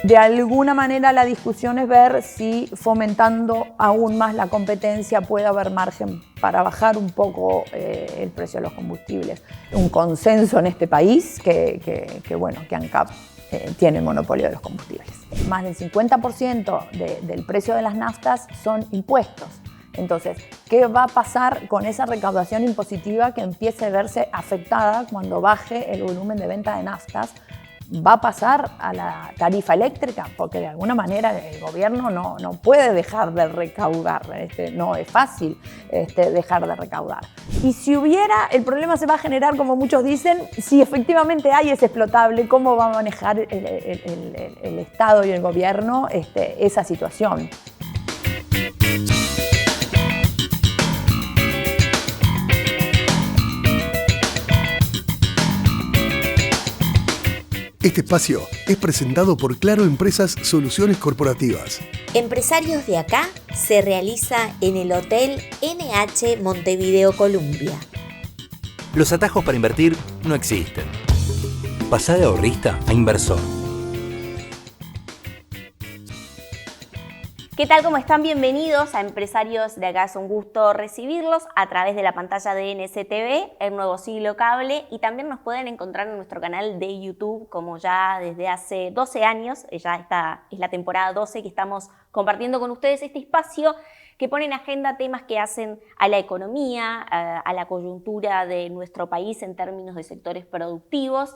De alguna manera la discusión es ver si fomentando aún más la competencia puede haber margen para bajar un poco el precio de los combustibles. Un consenso en este país que ANCAP tiene el monopolio de los combustibles. Más del 50% del precio de las naftas son impuestos. Entonces, ¿qué va a pasar con esa recaudación impositiva que empiece a verse afectada cuando baje el volumen de venta de naftas? ¿Va a pasar a la tarifa eléctrica? Porque de alguna manera el gobierno no puede dejar de recaudar, no es fácil dejar de recaudar. Y si hubiera, el problema se va a generar, como muchos dicen, si efectivamente hay ese explotable, ¿cómo va a manejar el Estado y el gobierno esa situación? Este espacio es presentado por Claro Empresas Soluciones Corporativas. Empresarios de acá se realiza en el Hotel NH Montevideo Columbia. Los atajos para invertir no existen. Pasá de ahorrista a inversor. ¿Qué tal? ¿Cómo están? Bienvenidos a Empresarios de Acá. Es un gusto recibirlos a través de la pantalla de NSTV, El Nuevo Siglo Cable, y también nos pueden encontrar en nuestro canal de YouTube, como ya desde hace 12 años, ya esta es la temporada 12 que estamos compartiendo con ustedes este espacio que pone en agenda temas que hacen a la economía, a la coyuntura de nuestro país en términos de sectores productivos.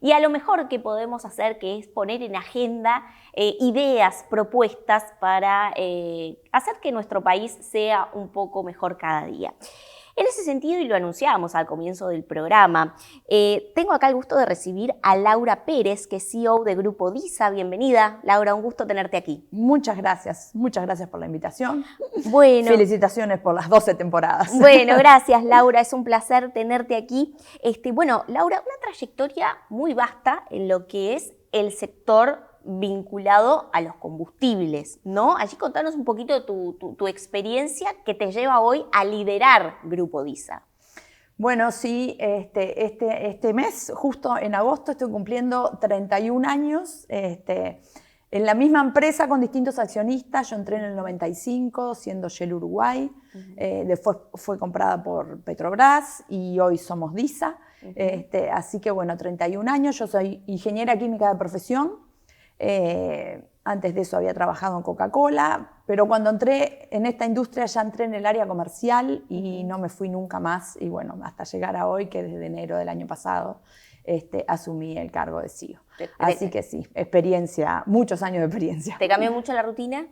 Y a lo mejor que podemos hacer, que es poner en agenda ideas, propuestas para hacer que nuestro país sea un poco mejor cada día. En ese sentido, y lo anunciábamos al comienzo del programa, tengo acá el gusto de recibir a Laura Pérez, que es CEO de Grupo DISA. Bienvenida, Laura, un gusto tenerte aquí. Muchas gracias por la invitación. Bueno, felicitaciones por las 12 temporadas. Bueno, gracias, Laura, es un placer tenerte aquí. Bueno, Laura, una trayectoria muy vasta en lo que es el sector vinculado a los combustibles, ¿no? Allí contanos un poquito tu experiencia que te lleva hoy a liderar Grupo DISA. Bueno, sí, este mes, justo en agosto, estoy cumpliendo 31 años en la misma empresa con distintos accionistas. Yo entré en el 95 siendo Shell Uruguay, después fue comprada por Petrobras y hoy somos DISA. Así que bueno, 31 años, yo soy ingeniera química de profesión. Antes de eso había trabajado en Coca-Cola, pero cuando entré en esta industria ya entré en el área comercial y no me fui nunca más, y bueno, hasta llegar a hoy, que desde enero del año pasado asumí el cargo de CEO. Así que sí, experiencia, muchos años de experiencia. ¿Te cambió mucho la rutina?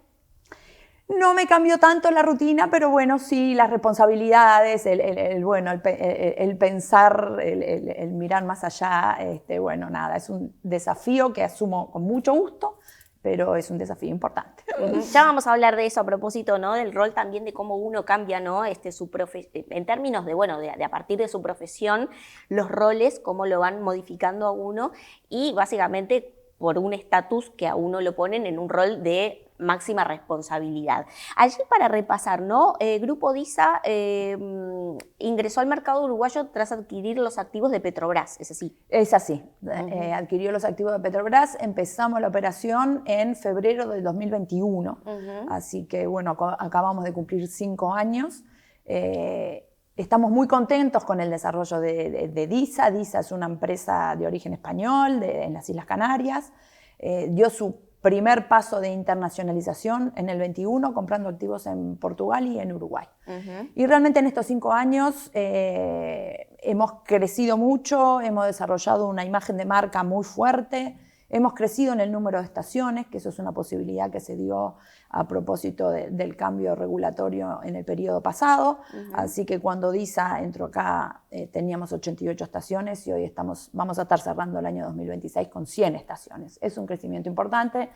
No me cambió tanto la rutina, pero bueno, sí, las responsabilidades, el pensar, el mirar más allá, bueno, nada, es un desafío que asumo con mucho gusto, pero es un desafío importante. Ya vamos a hablar de eso a propósito, ¿no? Del rol también de cómo uno cambia, ¿no? En términos de a partir de su profesión, los roles, cómo lo van modificando a uno y básicamente por un estatus que a uno lo ponen en un rol de máxima responsabilidad. Allí para repasar, ¿no? Grupo DISA ingresó al mercado uruguayo tras adquirir los activos de Petrobras, ¿es así? Es así. Adquirió los activos de Petrobras, empezamos la operación en febrero del 2021, así que bueno, acabamos de cumplir 5 años. Estamos muy contentos con el desarrollo de DISA. DISA es una empresa de origen español en las Islas Canarias. Dio su primer paso de internacionalización en el 21, comprando activos en Portugal y en Uruguay. Y realmente en estos 5 años hemos crecido mucho, hemos desarrollado una imagen de marca muy fuerte, hemos crecido en el número de estaciones, que eso es una posibilidad que se dio a propósito del cambio regulatorio en el periodo pasado. Así que cuando DISA entró acá teníamos 88 estaciones y hoy vamos a estar cerrando el año 2026 con 100 estaciones. Es un crecimiento importante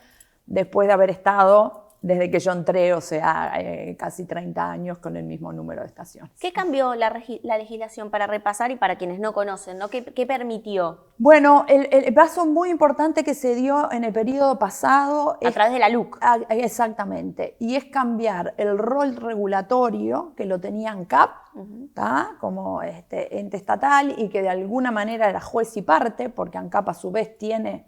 después de haber estado, desde que yo entré, o sea, casi 30 años con el mismo número de estaciones. ¿Qué cambió la legislación para repasar y para quienes no conocen, ¿no? ¿Qué permitió? Bueno, el paso muy importante que se dio en el periodo pasado a través de la LUC. Exactamente, y es cambiar el rol regulatorio que lo tenía ANCAP, como ente estatal, y que de alguna manera era juez y parte, porque ANCAP a su vez tiene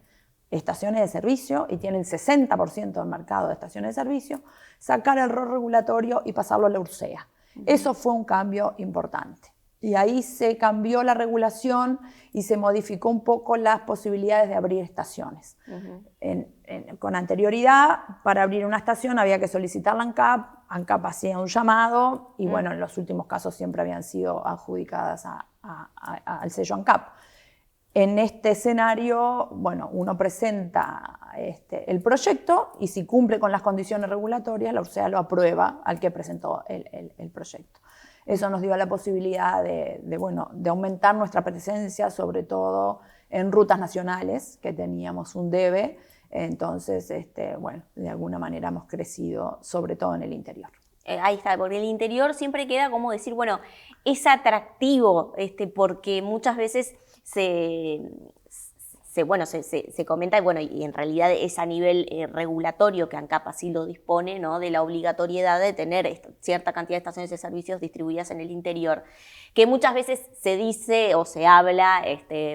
estaciones de servicio y tiene el 60% del mercado de estaciones de servicio, sacar el rol regulatorio y pasarlo a la URSEA. Eso fue un cambio importante. Y ahí se cambió la regulación y se modificó un poco las posibilidades de abrir estaciones. Con anterioridad, para abrir una estación había que solicitar la ANCAP, ANCAP hacía un llamado y bueno, en los últimos casos siempre habían sido adjudicadas al sello ANCAP. En este escenario, bueno, uno presenta el proyecto y si cumple con las condiciones regulatorias, la URSEA lo aprueba al que presentó el proyecto. Eso nos dio la posibilidad de aumentar nuestra presencia, sobre todo en rutas nacionales, que teníamos un debe. Entonces, bueno, de alguna manera hemos crecido, sobre todo en el interior. Ahí está, porque el interior siempre queda como decir, bueno, es atractivo, porque muchas veces se comenta, bueno, y en realidad es a nivel regulatorio que ANCAP así lo dispone, ¿no? De la obligatoriedad de tener cierta cantidad de estaciones de servicios distribuidas en el interior, que muchas veces se dice o se habla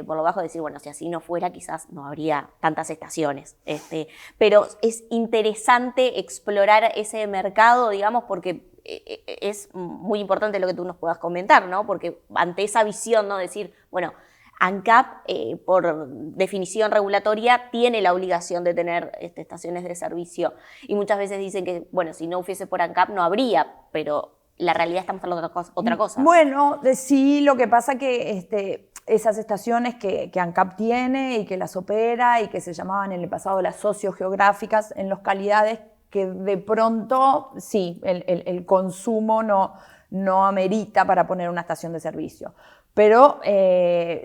por lo bajo de decir, bueno, si así no fuera quizás no habría tantas estaciones, pero es interesante explorar ese mercado, digamos, porque es muy importante lo que tú nos puedas comentar, ¿no? Porque ante esa visión, ¿no? Decir, bueno, ANCAP, por definición regulatoria, tiene la obligación de tener estaciones de servicio. Y muchas veces dicen que, bueno, si no fuese por ANCAP no habría, pero la realidad estamos hablando de otra cosa. Bueno, sí, lo que pasa que esas estaciones que ANCAP tiene y que las opera y que se llamaban en el pasado las sociogeográficas en localidades que de pronto, sí, el consumo no amerita para poner una estación de servicio. Pero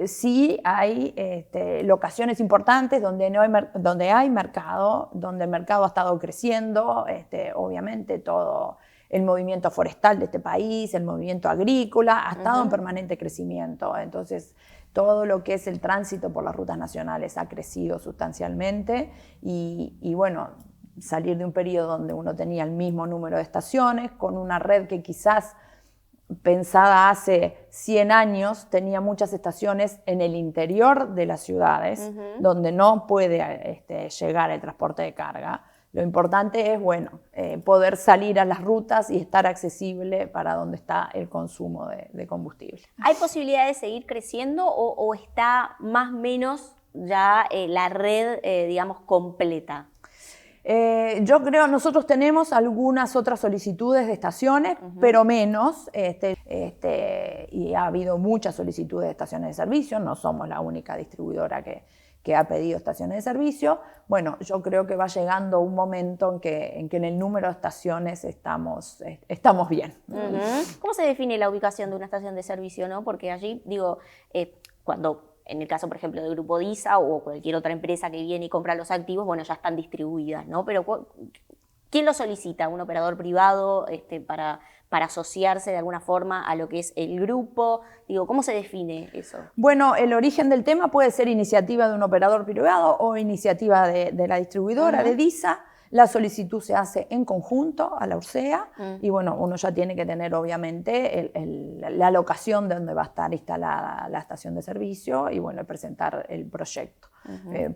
sí hay locaciones importantes donde hay mercado, donde el mercado ha estado creciendo, obviamente todo el movimiento forestal de este país, el movimiento agrícola, ha estado en permanente crecimiento. Entonces, todo lo que es el tránsito por las rutas nacionales ha crecido sustancialmente y bueno, salir de un periodo donde uno tenía el mismo número de estaciones, con una red que quizás pensada hace 100 años, tenía muchas estaciones en el interior de las ciudades, donde no puede llegar el transporte de carga. Lo importante es, bueno, poder salir a las rutas y estar accesible para donde está el consumo de combustible. ¿Hay posibilidad de seguir creciendo o está más o menos ya la red, digamos, completa? Yo creo, nosotros tenemos algunas otras solicitudes de estaciones, pero menos, y ha habido muchas solicitudes de estaciones de servicio, no somos la única distribuidora que ha pedido estaciones de servicio. Bueno, yo creo que va llegando un momento en que en el número de estaciones estamos bien. ¿Cómo se define la ubicación de una estación de servicio, no? Porque allí, digo, cuando en el caso, por ejemplo, del Grupo DISA o cualquier otra empresa que viene y compra los activos, bueno, ya están distribuidas, ¿no? Pero ¿quién lo solicita? ¿Un operador privado para asociarse de alguna forma a lo que es el grupo? Digo, ¿cómo se define eso? Bueno, el origen del tema puede ser iniciativa de un operador privado o iniciativa de la distribuidora, de DISA. La solicitud se hace en conjunto a la URSEA y bueno, uno ya tiene que tener obviamente la locación de donde va a estar instalada la estación de servicio y bueno, presentar el proyecto.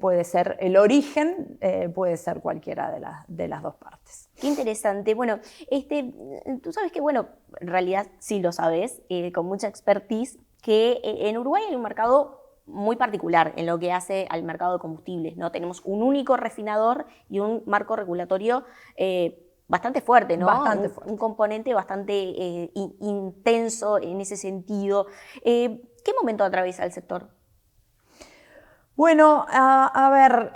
Puede ser el origen, puede ser cualquiera de las dos partes. Qué interesante. Bueno, tú sabes que, bueno, en realidad sí lo sabes, con mucha expertise, que en Uruguay hay un mercado muy particular en lo que hace al mercado de combustibles, ¿no? Tenemos un único refinador y un marco regulatorio bastante fuerte, ¿no? Bastante fuerte. Un componente bastante intenso en ese sentido. ¿Qué momento atraviesa el sector? Bueno, a ver,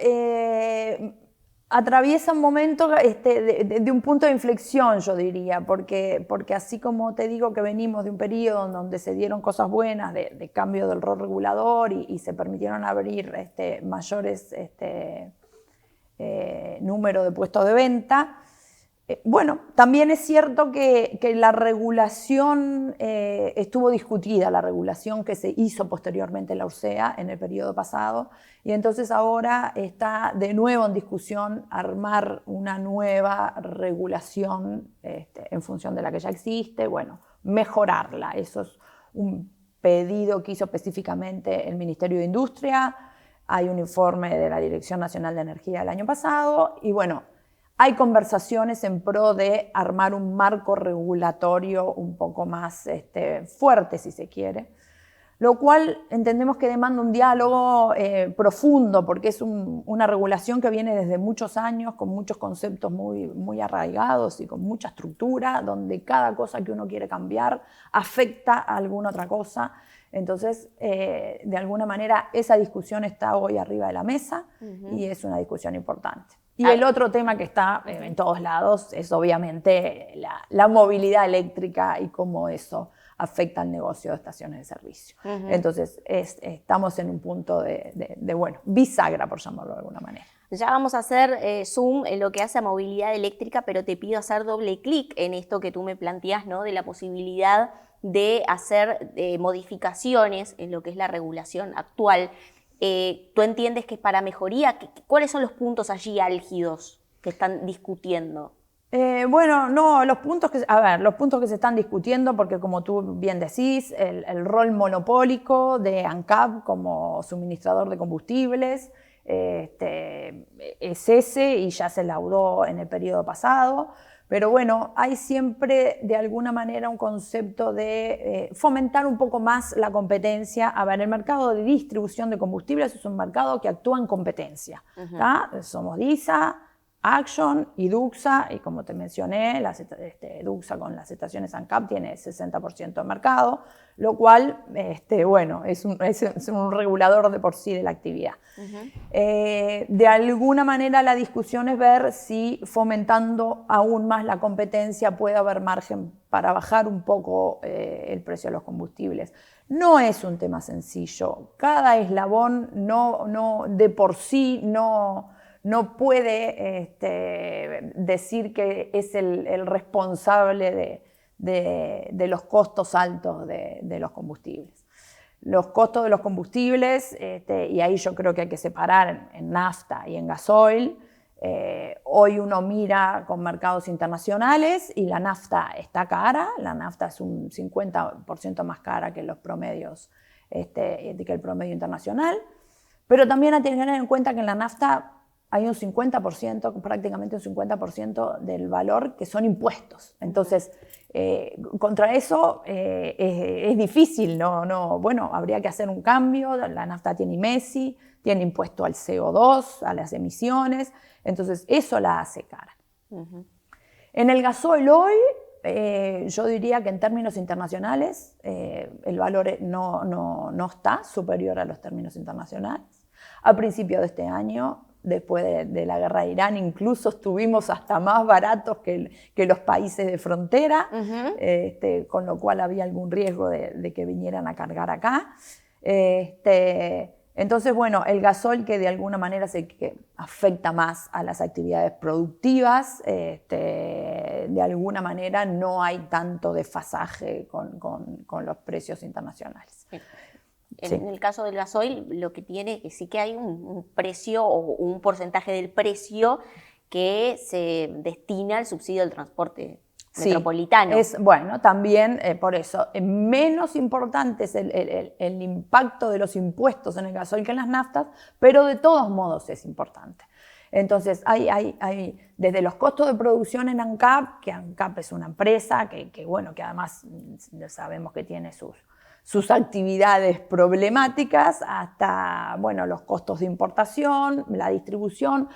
atraviesa un momento de un punto de inflexión, yo diría, porque así como te digo que venimos de un periodo en donde se dieron cosas buenas de cambio del rol regulador y se permitieron abrir mayores número de puestos de venta. Bueno, también es cierto que la regulación estuvo discutida, la regulación que se hizo posteriormente en la URSEA en el periodo pasado, y entonces ahora está de nuevo en discusión armar una nueva regulación en función de la que ya existe, bueno, mejorarla. Eso es un pedido que hizo específicamente el Ministerio de Industria. hay un informe de la Dirección Nacional de Energía del año pasado y bueno, hay conversaciones en pro de armar un marco regulatorio un poco más fuerte, si se quiere, lo cual entendemos que demanda un diálogo profundo, porque es una regulación que viene desde muchos años, con muchos conceptos muy, muy arraigados y con mucha estructura, donde cada cosa que uno quiere cambiar afecta a alguna otra cosa. Entonces, de alguna manera, esa discusión está hoy arriba de la mesa y es una discusión importante. Y el otro tema que está en todos lados es obviamente la movilidad eléctrica y cómo eso afecta al negocio de estaciones de servicio. Entonces, estamos en un punto de bisagra, por llamarlo de alguna manera. Ya vamos a hacer zoom en lo que hace a movilidad eléctrica, pero te pido hacer doble clic en esto que tú me planteas, ¿no? De la posibilidad de hacer modificaciones en lo que es la regulación actual. ¿Tú entiendes que es para mejoría? ¿Cuáles son los puntos allí álgidos que están discutiendo? Los puntos que se están discutiendo, porque como tú bien decís, el rol monopólico de ANCAP como suministrador de combustibles es ese y ya se laudó en el periodo pasado. Pero bueno, hay siempre de alguna manera un concepto de fomentar un poco más la competencia. A ver, el mercado de distribución de combustibles es un mercado que actúa en competencia. Somos DISA, Action y Duxa, y como te mencioné, Duxa con las estaciones ANCAP tiene 60% de mercado, lo cual es un regulador de por sí de la actividad. De alguna manera la discusión es ver si fomentando aún más la competencia puede haber margen para bajar un poco el precio de los combustibles. No es un tema sencillo, cada eslabón de por sí no puede decir que es el responsable de los costos altos de los combustibles. Los costos de los combustibles, y ahí yo creo que hay que separar en nafta y en gasoil. Hoy uno mira con mercados internacionales y la nafta está cara, la nafta es un 50% más cara que los promedios, que el promedio internacional, pero también hay que tener en cuenta que en la nafta hay un 50%, prácticamente un 50% del valor que son impuestos. Entonces, contra eso es difícil, habría que hacer un cambio. La nafta tiene IMESI, tiene impuesto al CO2, a las emisiones, entonces eso la hace cara. En el gasoil hoy, yo diría que en términos internacionales el valor no está superior a los términos internacionales. A principios de este año, después de la guerra de Irán, incluso estuvimos hasta más baratos que los países de frontera, con lo cual había algún riesgo de que vinieran a cargar acá. Entonces, el gasoil, que de alguna manera que afecta más a las actividades productivas, de alguna manera no hay tanto desfasaje con los precios internacionales. En el caso del gasoil, lo que tiene es sí que hay un precio o un porcentaje del precio que se destina al subsidio del transporte metropolitano. También por eso, menos importante es el impacto de los impuestos en el gasoil que en las naftas, pero de todos modos es importante. Entonces, hay desde los costos de producción en ANCAP, que ANCAP es una empresa que además sabemos que tiene sus actividades problemáticas, hasta los costos de importación, la distribución.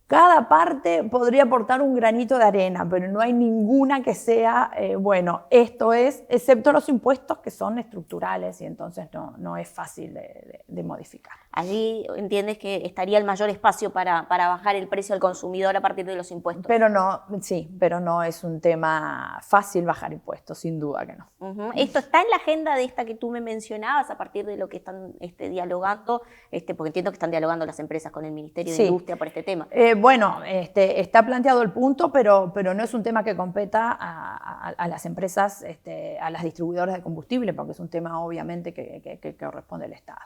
Cada parte podría aportar un granito de arena, pero no hay ninguna que sea, esto es, excepto los impuestos que son estructurales y entonces no es fácil de modificar. Allí entiendes que estaría el mayor espacio para bajar el precio al consumidor a partir de los impuestos. Pero no es un tema fácil bajar impuestos, sin duda que no. ¿Esto está en la agenda de esta que tú me mencionabas a partir de lo que están dialogando? Porque entiendo que están dialogando las empresas con el Ministerio de Industria por este tema. Bueno, está planteado el punto, pero no es un tema que competa a las empresas, a las distribuidoras de combustible, porque es un tema obviamente que corresponde al Estado.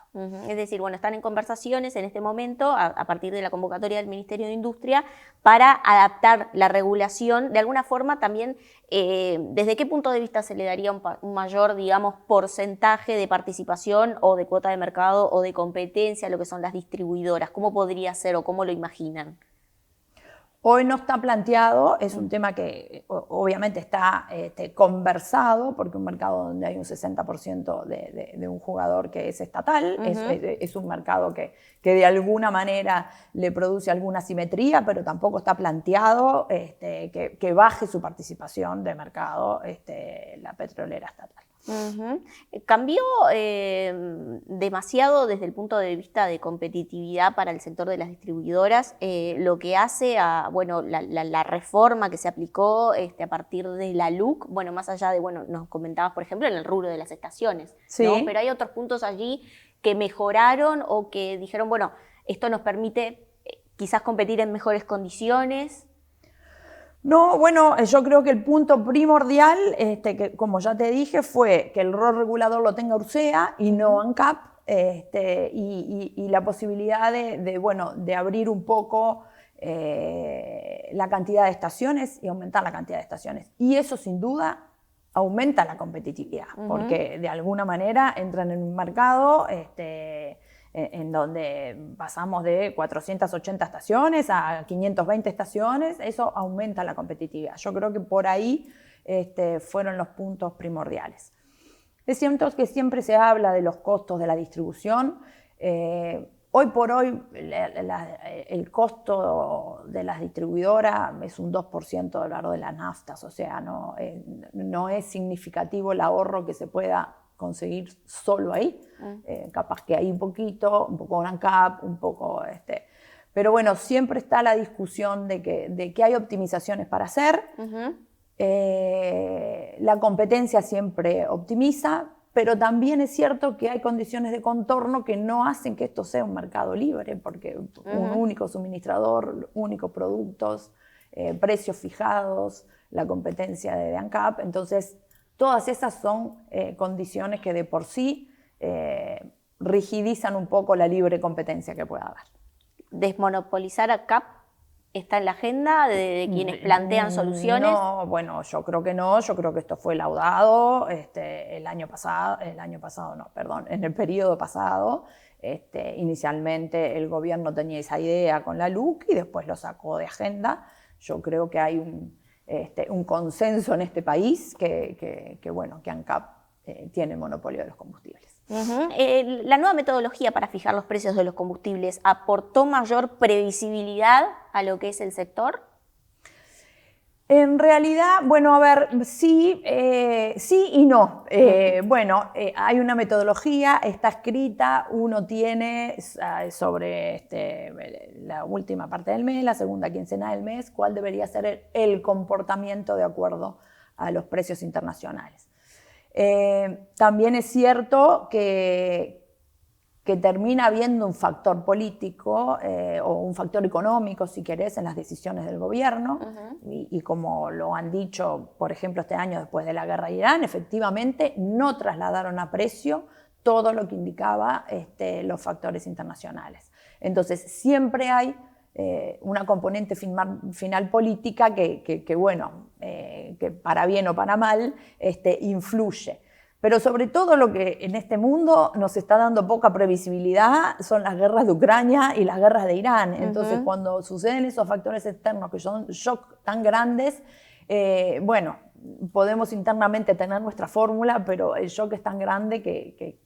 Es decir, bueno, están en conversaciones en este momento, a partir de la convocatoria del Ministerio de Industria, para adaptar la regulación. De alguna forma también, ¿desde qué punto de vista se le daría un mayor, digamos, porcentaje de participación o de cuota de mercado o de competencia a lo que son las distribuidoras? ¿Cómo podría ser o cómo lo imaginan? Hoy no está planteado, es un tema que obviamente está conversado, porque un mercado donde hay un 60% de un jugador que es estatal, es un mercado que de alguna manera le produce alguna asimetría, pero tampoco está planteado que baje su participación de mercado la petrolera estatal. ¿Cambió demasiado desde el punto de vista de competitividad para el sector de las distribuidoras lo que hace a la reforma que se aplicó a partir de la LUC? Bueno, más allá de, nos comentabas, por ejemplo, en el rubro de las estaciones, sí, ¿no? Pero hay otros puntos allí que mejoraron o que dijeron, bueno, esto nos permite quizás competir en mejores condiciones. No, bueno, yo creo que el punto primordial, que como ya te dije, fue que el rol regulador lo tenga URSEA y no ANCAP, y la posibilidad de abrir un poco la cantidad de estaciones y aumentar la cantidad de estaciones. Y eso sin duda aumenta la competitividad, porque de alguna manera entran en un mercado en donde pasamos de 480 estaciones a 520 estaciones, eso aumenta la competitividad. Yo creo que por ahí fueron los puntos primordiales. Es cierto que siempre se habla de los costos de la distribución. Hoy por hoy el costo de las distribuidoras es un 2% del valor de las naftas, o sea, no es significativo el ahorro que se pueda conseguir solo ahí. Capaz que hay un poco ANCAP, un poco... Pero bueno, siempre está la discusión de que hay optimizaciones para hacer. La competencia siempre optimiza, pero también es cierto que hay condiciones de contorno que no hacen que esto sea un mercado libre, porque un único suministrador, únicos productos, precios fijados, la competencia de ANCAP. Entonces, todas esas son condiciones que de por sí rigidizan un poco la libre competencia que pueda haber. ¿Desmonopolizar a CAP está en la agenda de quienes plantean soluciones? No, bueno, yo creo que no, yo creo que esto fue laudado en el periodo pasado. Inicialmente el gobierno tenía esa idea con la LUC y después lo sacó de agenda. Yo creo que hay un consenso en este país que ANCAP tiene el monopolio de los combustibles. La nueva metodología para fijar los precios de los combustibles ¿aportó mayor previsibilidad a lo que es el sector? En realidad, sí y no. Hay una metodología, está escrita, uno tiene sobre la última parte del mes, la segunda quincena del mes, cuál debería ser el comportamiento de acuerdo a los precios internacionales. También es cierto que termina habiendo un factor político o un factor económico, si querés, en las decisiones del gobierno. Y como lo han dicho, por ejemplo, este año después de la guerra de Irán, efectivamente no trasladaron a precio todo lo que indicaba los factores internacionales. Entonces, siempre hay una componente final política que para bien o para mal influye. Pero sobre todo lo que en este mundo nos está dando poca previsibilidad son las guerras de Ucrania y las guerras de Irán. Entonces, cuando suceden esos factores externos que son shock tan grandes, podemos internamente tener nuestra fórmula, pero el shock es tan grande que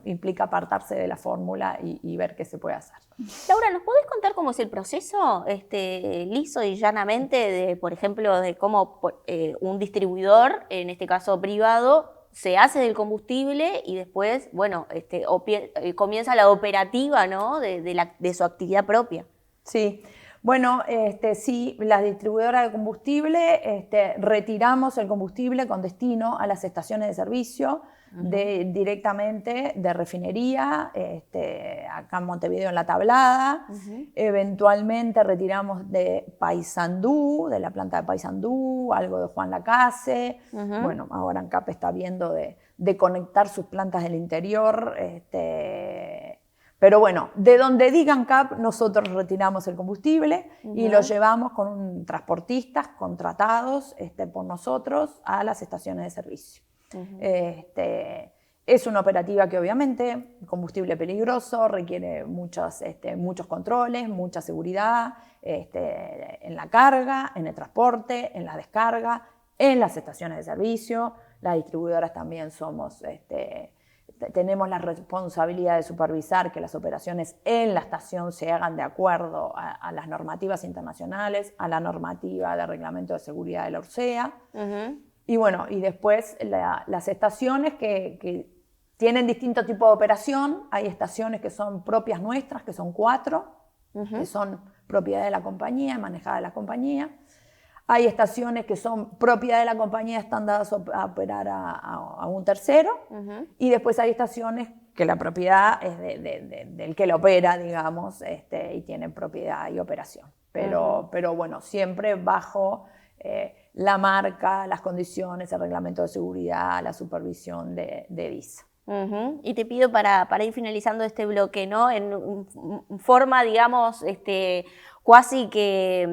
implica apartarse de la fórmula y ver qué se puede hacer. Laura, ¿nos podés contar cómo es el proceso liso y llanamente, por ejemplo, de cómo un distribuidor, en este caso privado, se hace del combustible y después, comienza la operativa, ¿no? de su actividad propia? Sí. Sí, las distribuidoras de combustible retiramos el combustible con destino a las estaciones de servicio. directamente de refinería, acá en Montevideo en La Tablada. Eventualmente retiramos de Paysandú, de la planta de Paysandú, algo de Juan Lacase. Bueno, ahora ANCAP está viendo de conectar sus plantas del interior. Pero bueno, de donde diga ANCAP, nosotros retiramos el combustible y lo llevamos con transportistas contratados por nosotros a las estaciones de servicio. Es una operativa que obviamente, combustible peligroso, requiere muchos controles, mucha seguridad en la carga, en el transporte, en la descarga, en las estaciones de servicio. Las distribuidoras también tenemos la responsabilidad de supervisar que las operaciones en la estación se hagan de acuerdo a las normativas internacionales, a la normativa de reglamento de seguridad de la ORSEA. Y bueno, y después las estaciones que tienen distinto tipo de operación. Hay estaciones que son propias nuestras, que son 4, que son propiedad de la compañía, manejadas de la compañía. Hay estaciones que son propiedad de la compañía, están dadas a operar a un tercero. Y después hay estaciones que la propiedad es del que la opera, digamos, y tiene propiedad y operación. Pero bueno, siempre bajo la marca, las condiciones, el reglamento de seguridad, la supervisión de DISA. Y te pido para ir finalizando este bloque, ¿no? En forma, digamos, cuasi que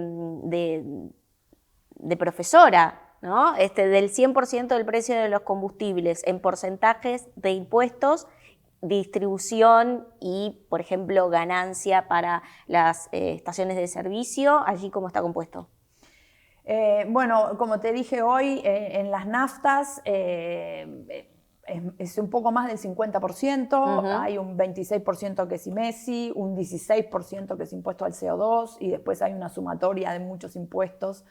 de profesora, ¿no? Del 100% del precio de los combustibles en porcentajes de impuestos, distribución y, por ejemplo, ganancia para las estaciones de servicio, ¿allí cómo está compuesto? Bueno, como te dije hoy, en las naftas es un poco más del 50%, hay un 26% que es IMESI, un 16% que es impuesto al CO2 y después hay una sumatoria de muchos impuestos.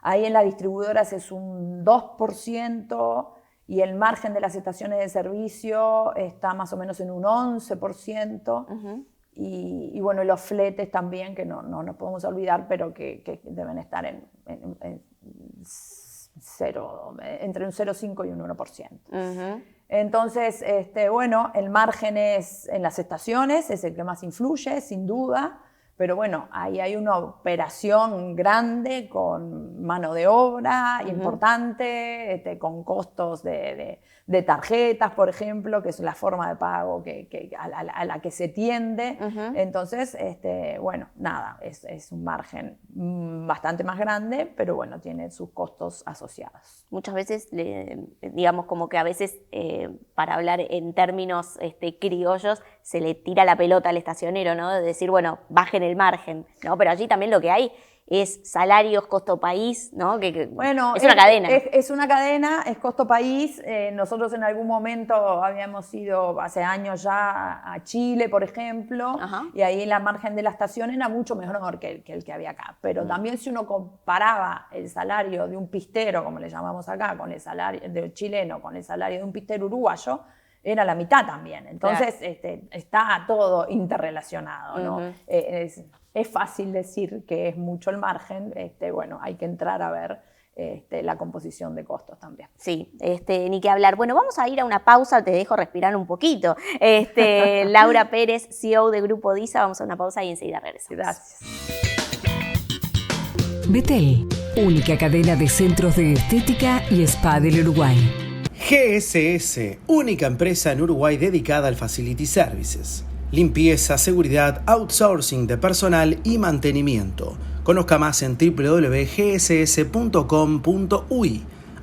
Ahí en las distribuidoras es un 2% y el margen de las estaciones de servicio está más o menos en un 11%. Y bueno, los fletes también, que no nos podemos olvidar, pero que deben estar entre un 0,5 y un 1%. Entonces, bueno, el margen es en las estaciones, es el que más influye, sin duda, pero bueno, ahí hay una operación grande con mano de obra importante, con costos de tarjetas, por ejemplo, que es la forma de pago a la que se tiende. Entonces, bueno, nada, es un margen bastante más grande, pero bueno, tiene sus costos asociados. Muchas veces, digamos como que a veces, para hablar en términos criollos, se le tira la pelota al estacionero, ¿no? De decir, bueno, bajen el margen, ¿no? Pero allí también lo que hay es salarios, costo país, ¿no? Bueno, es una cadena. Es una cadena, es costo país. Nosotros en algún momento habíamos ido hace años ya a Chile, por ejemplo, y ahí la margen de la estación era mucho menor que el que había acá. Pero también si uno comparaba el salario de un pistero, como le llamamos acá, con el salario del chileno, con el salario de un pistero uruguayo, era la mitad también. Entonces, claro, está todo interrelacionado, ¿no? Es fácil decir que es mucho el margen, bueno, hay que entrar a ver la composición de costos también. Sí, ni que hablar. Bueno, vamos a ir a una pausa, te dejo respirar un poquito. Laura Pérez, CEO de Grupo DISA, vamos a una pausa y enseguida regresamos. Gracias. Betel, única cadena de centros de estética y spa del Uruguay. GSS, única empresa en Uruguay dedicada al Facility Services. Limpieza, seguridad, outsourcing de personal y mantenimiento. Conozca más en www.gss.com.uy.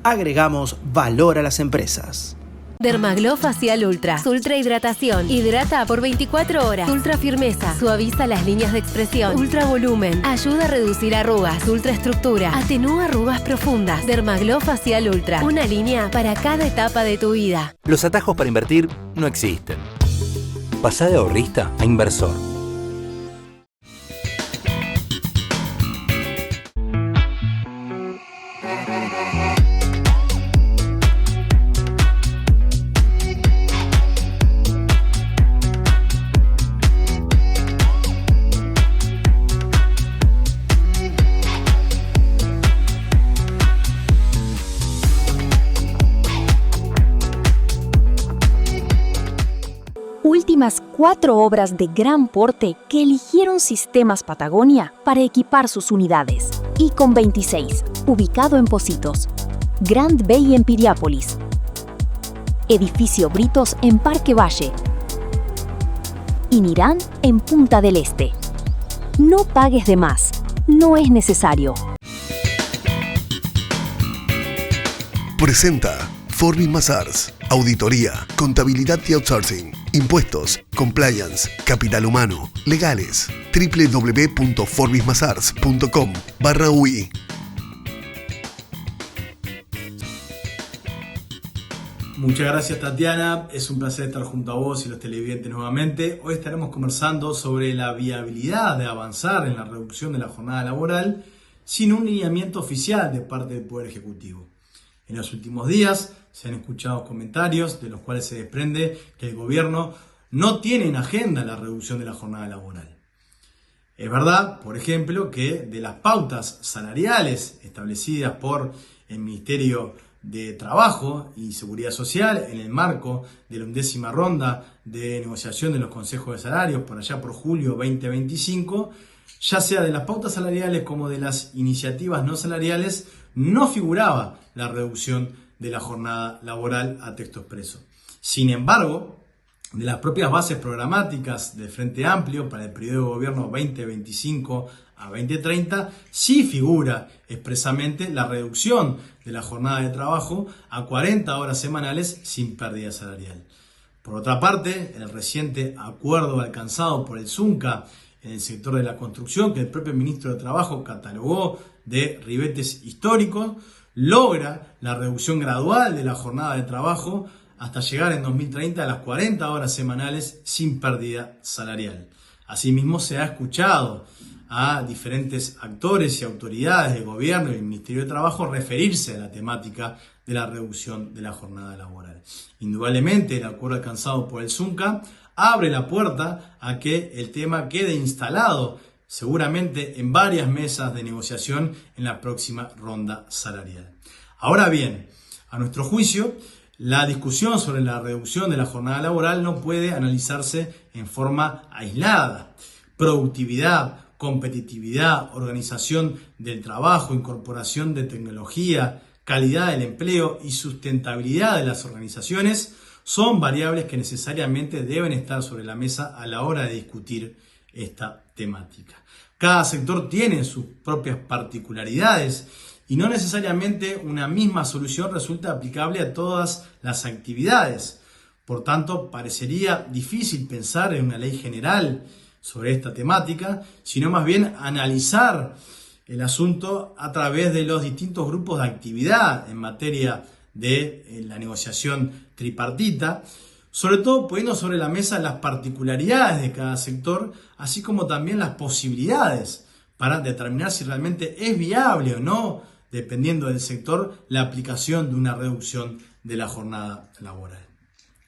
Agregamos valor a las empresas. Dermaglow Facial Ultra. Ultra hidratación. Hidrata por 24 horas. Ultra firmeza. Suaviza las líneas de expresión. Ultra volumen. Ayuda a reducir arrugas. Ultra estructura. Atenúa arrugas profundas. Dermaglow Facial Ultra. Una línea para cada etapa de tu vida. Los atajos para invertir no existen. Pasá de ahorrista a inversor. últimas 4 obras de gran porte que eligieron Sistemas Patagonia para equipar sus unidades. Icon 26, ubicado en Pocitos. Grand Bay en Piriápolis. Edificio Britos en Parque Valle. Y Nirán en Punta del Este. No pagues de más. No es necesario. Presenta Forbis Mazars. Auditoría, contabilidad y outsourcing, impuestos, compliance, capital humano, legales. www.forbismazars.com/UI. Muchas gracias, Tatiana, es un placer estar junto a vos y los televidentes nuevamente. Hoy estaremos conversando sobre la viabilidad de avanzar en la reducción de la jornada laboral sin un lineamiento oficial de parte del Poder Ejecutivo. En los últimos días se han escuchado comentarios de los cuales se desprende que el gobierno no tiene en agenda la reducción de la jornada laboral. Es verdad, por ejemplo, que de las pautas salariales establecidas por el Ministerio de Trabajo y Seguridad Social en el marco de la 11ª ronda de negociación de los consejos de salarios por allá por julio 2025, ya sea de las pautas salariales como de las iniciativas no salariales, no figuraba la reducción de la jornada laboral a texto expreso. Sin embargo, de las propias bases programáticas del Frente Amplio para el periodo de gobierno 2025 a 2030, sí figura expresamente la reducción de la jornada de trabajo a 40 horas semanales sin pérdida salarial. Por otra parte, el reciente acuerdo alcanzado por el Zunca en el sector de la construcción, que el propio ministro de Trabajo catalogó de ribetes históricos, logra la reducción gradual de la jornada de trabajo hasta llegar en 2030 a las 40 horas semanales sin pérdida salarial. Asimismo, se ha escuchado a diferentes actores y autoridades del gobierno y del Ministerio de Trabajo referirse a la temática de la reducción de la jornada laboral. Indudablemente, el acuerdo alcanzado por el Zunca abre la puerta a que el tema quede instalado seguramente en varias mesas de negociación en la próxima ronda salarial. Ahora bien, a nuestro juicio, la discusión sobre la reducción de la jornada laboral no puede analizarse en forma aislada. Productividad, competitividad, organización del trabajo, incorporación de tecnología, calidad del empleo y sustentabilidad de las organizaciones son variables que necesariamente deben estar sobre la mesa a la hora de discutir esta temática. Cada sector tiene sus propias particularidades y no necesariamente una misma solución resulta aplicable a todas las actividades. Por tanto, parecería difícil pensar en una ley general sobre esta temática, sino más bien analizar el asunto a través de los distintos grupos de actividad en materia de la negociación tripartita, sobre todo poniendo sobre la mesa las particularidades de cada sector, así como también las posibilidades para determinar si realmente es viable o no, dependiendo del sector, la aplicación de una reducción de la jornada laboral.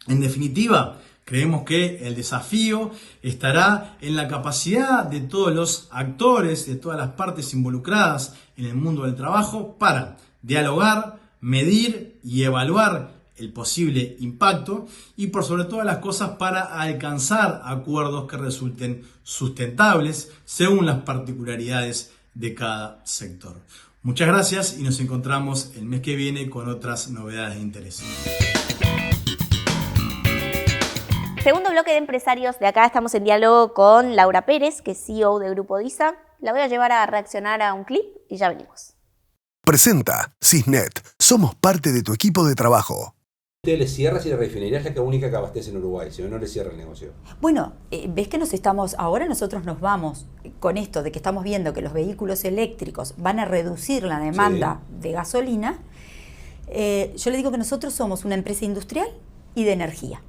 En definitiva, creemos que el desafío estará en la capacidad de todos los actores, de todas las partes involucradas en el mundo del trabajo para dialogar, medir y evaluar el posible impacto y por sobre todas las cosas para alcanzar acuerdos que resulten sustentables según las particularidades de cada sector. Muchas gracias y nos encontramos el mes que viene con otras novedades de interés. Segundo bloque de empresarios, de acá estamos en diálogo con Laura Pérez, que es CEO de Grupo DISA. La voy a llevar a reaccionar a un clip y ya venimos. Presenta Cisnet. Somos parte de tu equipo de trabajo. Usted le cierra si la refinería es la única que abastece en Uruguay, si no, no le cierra el negocio. Bueno, ves que ahora nosotros nos vamos con esto de que estamos viendo que los vehículos eléctricos van a reducir la demanda de gasolina. Yo le digo que nosotros somos una empresa industrial y de energía.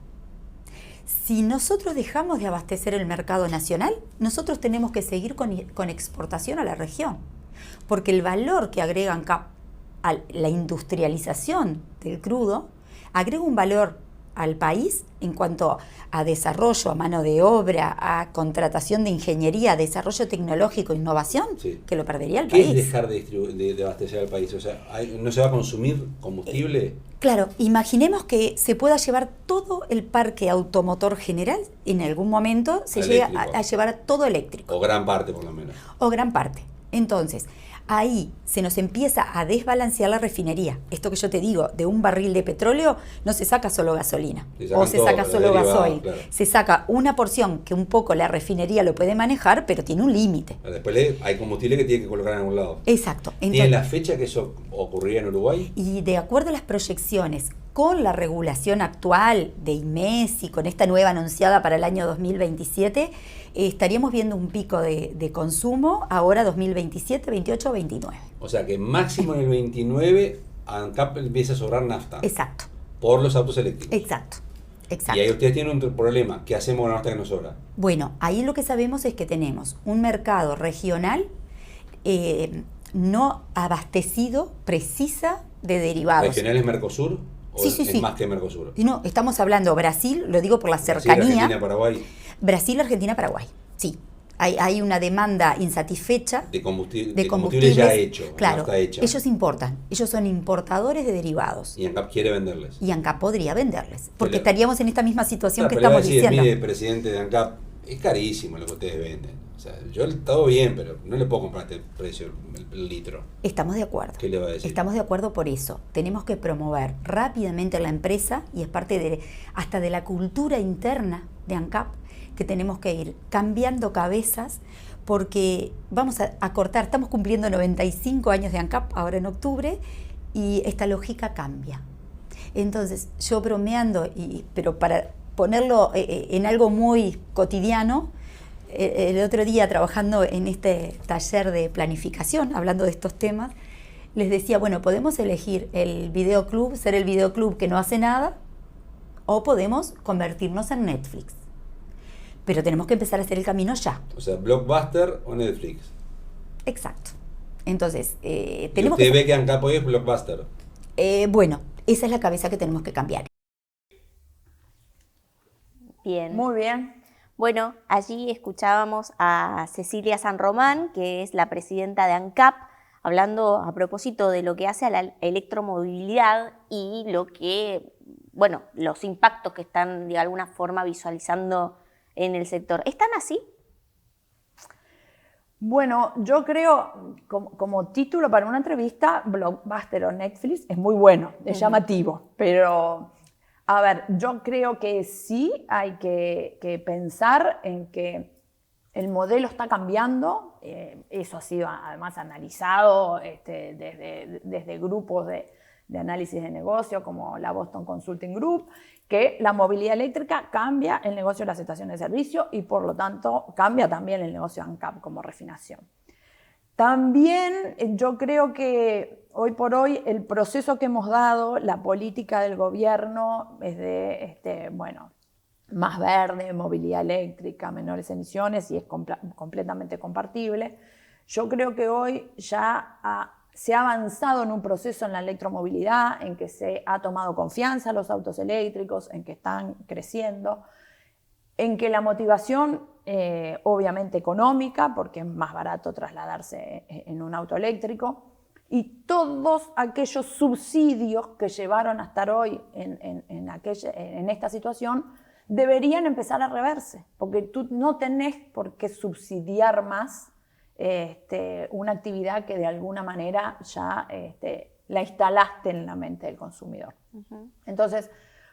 Si nosotros dejamos de abastecer el mercado nacional, nosotros tenemos que seguir con exportación a la región, porque el valor que agregan a la industrialización del crudo agrega un valor al país en cuanto a desarrollo, a mano de obra, a contratación de ingeniería, desarrollo tecnológico, innovación, que lo perdería el país. ¿Qué es dejar de abastecer al país? O sea, ¿no se va a consumir combustible? Claro, imaginemos que se pueda llevar todo el parque automotor general, en algún momento se llega a llevar todo eléctrico. O gran parte, por lo menos. O gran parte. Entonces, ahí se nos empieza a desbalancear la refinería. Esto que yo te digo, de un barril de petróleo no se saca solo gasolina o se saca solo gasoil. Claro. Se saca una porción que un poco la refinería lo puede manejar, pero tiene un límite. Después hay combustible que tiene que colocar en algún lado. Exacto. Entonces, ¿tiene la fecha que eso ocurriría en Uruguay? Y de acuerdo a las proyecciones, con la regulación actual de IMES y con esta nueva anunciada para el año 2027, estaríamos viendo un pico de consumo ahora 2027, 28, 29. O sea que máximo en el 29 ANCAP empieza a sobrar nafta. Exacto. Por los autos eléctricos. Exacto. Exacto. Y ahí ustedes tienen un problema. ¿Qué hacemos con la nafta que nos sobra? Bueno, ahí lo que sabemos es que tenemos un mercado regional no abastecido, precisa, de derivados. ¿Regional es Mercosur? ¿O sí, es más que Mercosur? No, estamos hablando Brasil, lo digo por la cercanía. Brasil, Argentina, Paraguay. Brasil, Argentina, Paraguay, sí. Hay una demanda insatisfecha de combustible ya hecho. Claro, está hecha. Ellos importan, ellos son importadores de derivados. Y ANCAP quiere venderles. Y ANCAP podría venderles, porque estaríamos en esta misma situación que pero estamos diciendo. Mire, presidente de ANCAP, es carísimo lo que ustedes venden. O sea, yo todo bien, pero no le puedo comprar este precio el litro. Estamos de acuerdo. ¿Qué le va a decir? Estamos de acuerdo por eso. Tenemos que promover rápidamente la empresa y es parte hasta de la cultura interna de ANCAP que tenemos que ir cambiando cabezas porque vamos a cortar, estamos cumpliendo 95 años de ANCAP ahora en octubre y esta lógica cambia. Entonces, yo bromeando, pero para ponerlo en algo muy cotidiano, el otro día trabajando en este taller de planificación, hablando de estos temas, les decía, bueno, podemos elegir el videoclub, ser el videoclub que no hace nada, o podemos convertirnos en Netflix. Pero tenemos que empezar a hacer el camino ya. O sea, Blockbuster o Netflix. Exacto. Entonces, tenemos ¿usted ve que ANCAP hoy es Blockbuster? Bueno, esa es la cabeza que tenemos que cambiar. Bien. Muy bien. Bueno, allí escuchábamos a Cecilia San Román, que es la presidenta de ANCAP, hablando a propósito de lo que hace a la electromovilidad y los impactos que están de alguna forma visualizando en el sector. ¿Están así? Bueno, yo creo, como título para una entrevista, Blockbuster o Netflix es muy bueno, es llamativo, pero... A ver, yo creo que sí hay que pensar en que el modelo está cambiando, eso ha sido además analizado desde grupos de análisis de negocio como la Boston Consulting Group, que la movilidad eléctrica cambia el negocio de las estaciones de servicio y por lo tanto cambia también el negocio de ANCAP como refinación. También yo creo que hoy por hoy el proceso que hemos dado, la política del gobierno es de, más verde, movilidad eléctrica, menores emisiones y es completamente compartible. Yo creo que hoy ya se ha avanzado en un proceso en la electromovilidad, en que se ha tomado confianza los autos eléctricos, en que están creciendo, en que la motivación, obviamente económica, porque es más barato trasladarse en un auto eléctrico, y todos aquellos subsidios que llevaron a estar hoy en esta situación deberían empezar a reverse, porque tú no tenés por qué subsidiar más una actividad que de alguna manera ya la instalaste en la mente del consumidor. Entonces,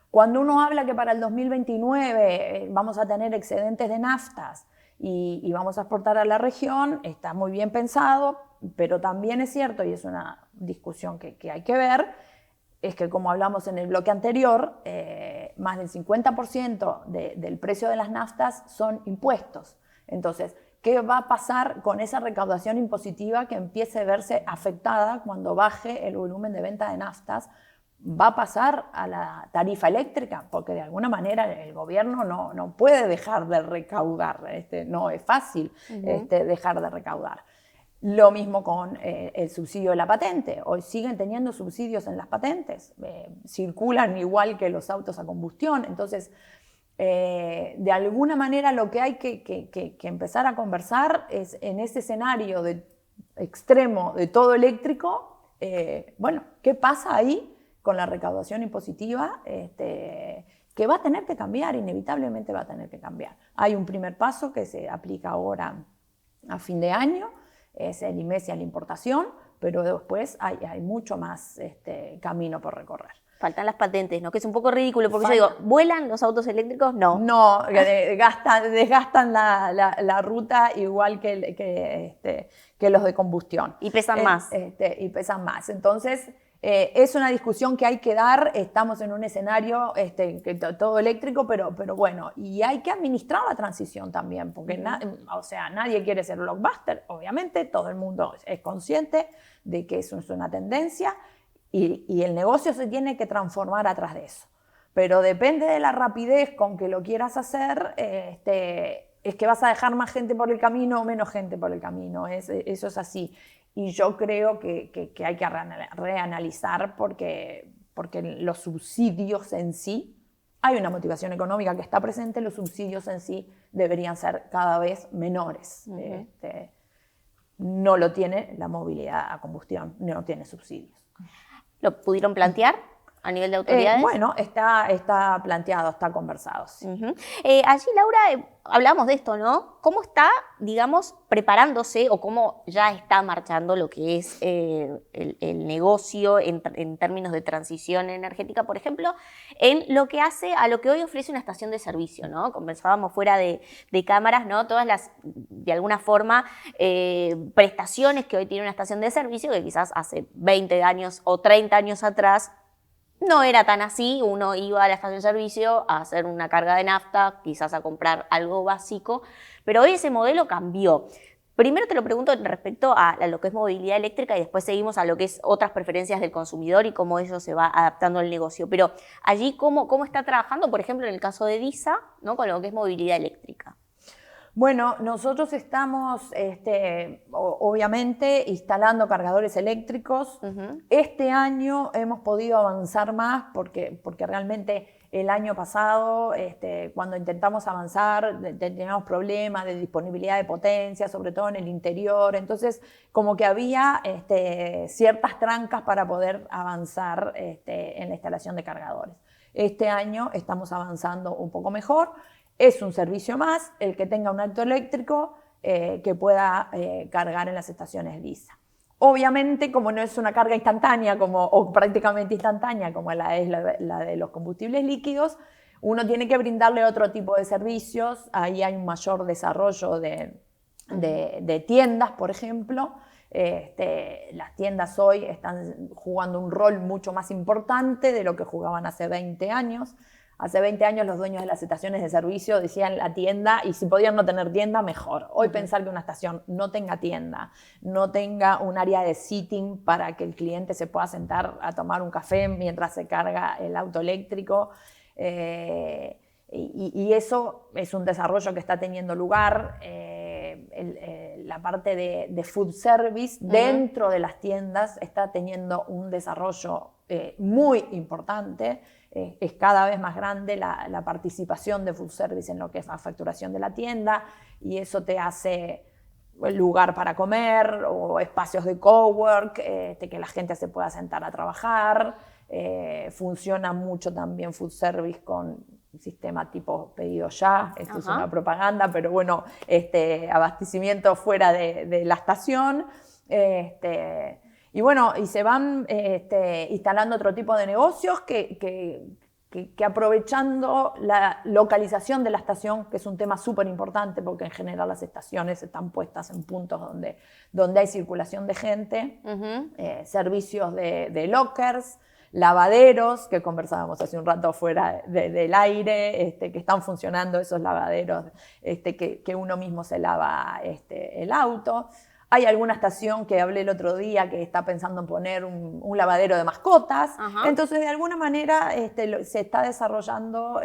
cuando uno habla que para el 2029 vamos a tener excedentes de naftas y vamos a exportar a la región, está muy bien pensado, pero también es cierto, y es una discusión que hay que ver, es que como hablamos en el bloque anterior, más del 50% del precio de las naftas son impuestos. Entonces, ¿qué va a pasar con esa recaudación impositiva que empiece a verse afectada cuando baje el volumen de venta de naftas? ¿Va a pasar a la tarifa eléctrica? Porque de alguna manera el gobierno no puede dejar de recaudar, no es fácil dejar de recaudar. Lo mismo con el subsidio de la patente. Hoy siguen teniendo subsidios en las patentes. Circulan igual que los autos a combustión. Entonces, de alguna manera lo que hay que empezar a conversar es en ese escenario extremo de todo eléctrico, bueno, ¿qué pasa ahí con la recaudación impositiva? Que va a tener que cambiar, inevitablemente va a tener que cambiar. Hay un primer paso que se aplica ahora a fin de año, es el IMESI a la importación, pero después hay mucho más camino por recorrer. Faltan las patentes, ¿no? Que es un poco ridículo, porque yo digo, ¿vuelan los autos eléctricos? No. No, desgastan la ruta igual que los de combustión. Y pesan más. Y pesan más. Entonces, es una discusión que hay que dar. Estamos en un escenario todo eléctrico, pero bueno, y hay que administrar la transición también, porque nadie quiere ser blockbuster, obviamente, todo el mundo es consciente de que eso es una tendencia, y el negocio se tiene que transformar atrás de eso. Pero depende de la rapidez con que lo quieras hacer, es que vas a dejar más gente por el camino o menos gente por el camino. Eso es así. Y yo creo que hay que reanalizar porque los subsidios en sí, hay una motivación económica que está presente, los subsidios en sí deberían ser cada vez menores. No lo tiene la movilidad a combustión, no tiene subsidios. ¿Lo pudieron plantear a nivel de autoridades? Bueno, está planteado, está conversado. Sí. Allí, Laura, hablamos de esto, ¿no? ¿Cómo está, digamos, preparándose o cómo ya está marchando lo que es el negocio en términos de transición energética, por ejemplo, en lo que hace a lo que hoy ofrece una estación de servicio, ¿no? Conversábamos fuera de cámaras, ¿no? Todas las, de alguna forma, prestaciones que hoy tiene una estación de servicio que quizás hace 20 años o 30 años atrás no era tan así. Uno iba a la estación de servicio a hacer una carga de nafta, quizás a comprar algo básico, pero hoy ese modelo cambió. Primero te lo pregunto respecto a lo que es movilidad eléctrica y después seguimos a lo que es otras preferencias del consumidor y cómo eso se va adaptando al negocio. Pero allí, ¿cómo está trabajando, por ejemplo, en el caso de DISA, ¿no? Con lo que es movilidad eléctrica? Bueno, nosotros estamos, obviamente, instalando cargadores eléctricos. Este año hemos podido avanzar más porque realmente el año pasado, cuando intentamos avanzar, teníamos problemas de disponibilidad de potencia, sobre todo en el interior. Entonces, como que había ciertas trancas para poder avanzar en la instalación de cargadores. Este año estamos avanzando un poco mejor. Es un servicio más el que tenga un auto eléctrico que pueda cargar en las estaciones DISA. Obviamente, como no es una carga instantánea o prácticamente instantánea como la de los combustibles líquidos, uno tiene que brindarle otro tipo de servicios. Ahí hay un mayor desarrollo de tiendas, por ejemplo. Las tiendas hoy están jugando un rol mucho más importante de lo que jugaban hace 20 años. Hace 20 años los dueños de las estaciones de servicio decían la tienda, y si podían no tener tienda, mejor. Hoy pensar que una estación no tenga tienda, no tenga un área de seating para que el cliente se pueda sentar a tomar un café mientras se carga el auto eléctrico, y eso es un desarrollo que está teniendo lugar. La parte de food service dentro de las tiendas está teniendo un desarrollo muy importante. Es cada vez más grande la participación de food service en lo que es la facturación de la tienda, y eso te hace lugar para comer o espacios de cowork, que la gente se pueda sentar a trabajar. Funciona mucho también food service con un sistema tipo pedido ya. Esto es una propaganda, pero bueno, abastecimiento fuera de la estación. Y bueno, y se van instalando otro tipo de negocios que aprovechando la localización de la estación, que es un tema súper importante porque en general las estaciones están puestas en puntos donde hay circulación de gente, servicios de lockers, lavaderos, que conversábamos hace un rato fuera del aire, que están funcionando esos lavaderos, que uno mismo se lava el auto. Hay alguna estación que hablé el otro día que está pensando en poner un lavadero de mascotas. Entonces, de alguna manera se está desarrollando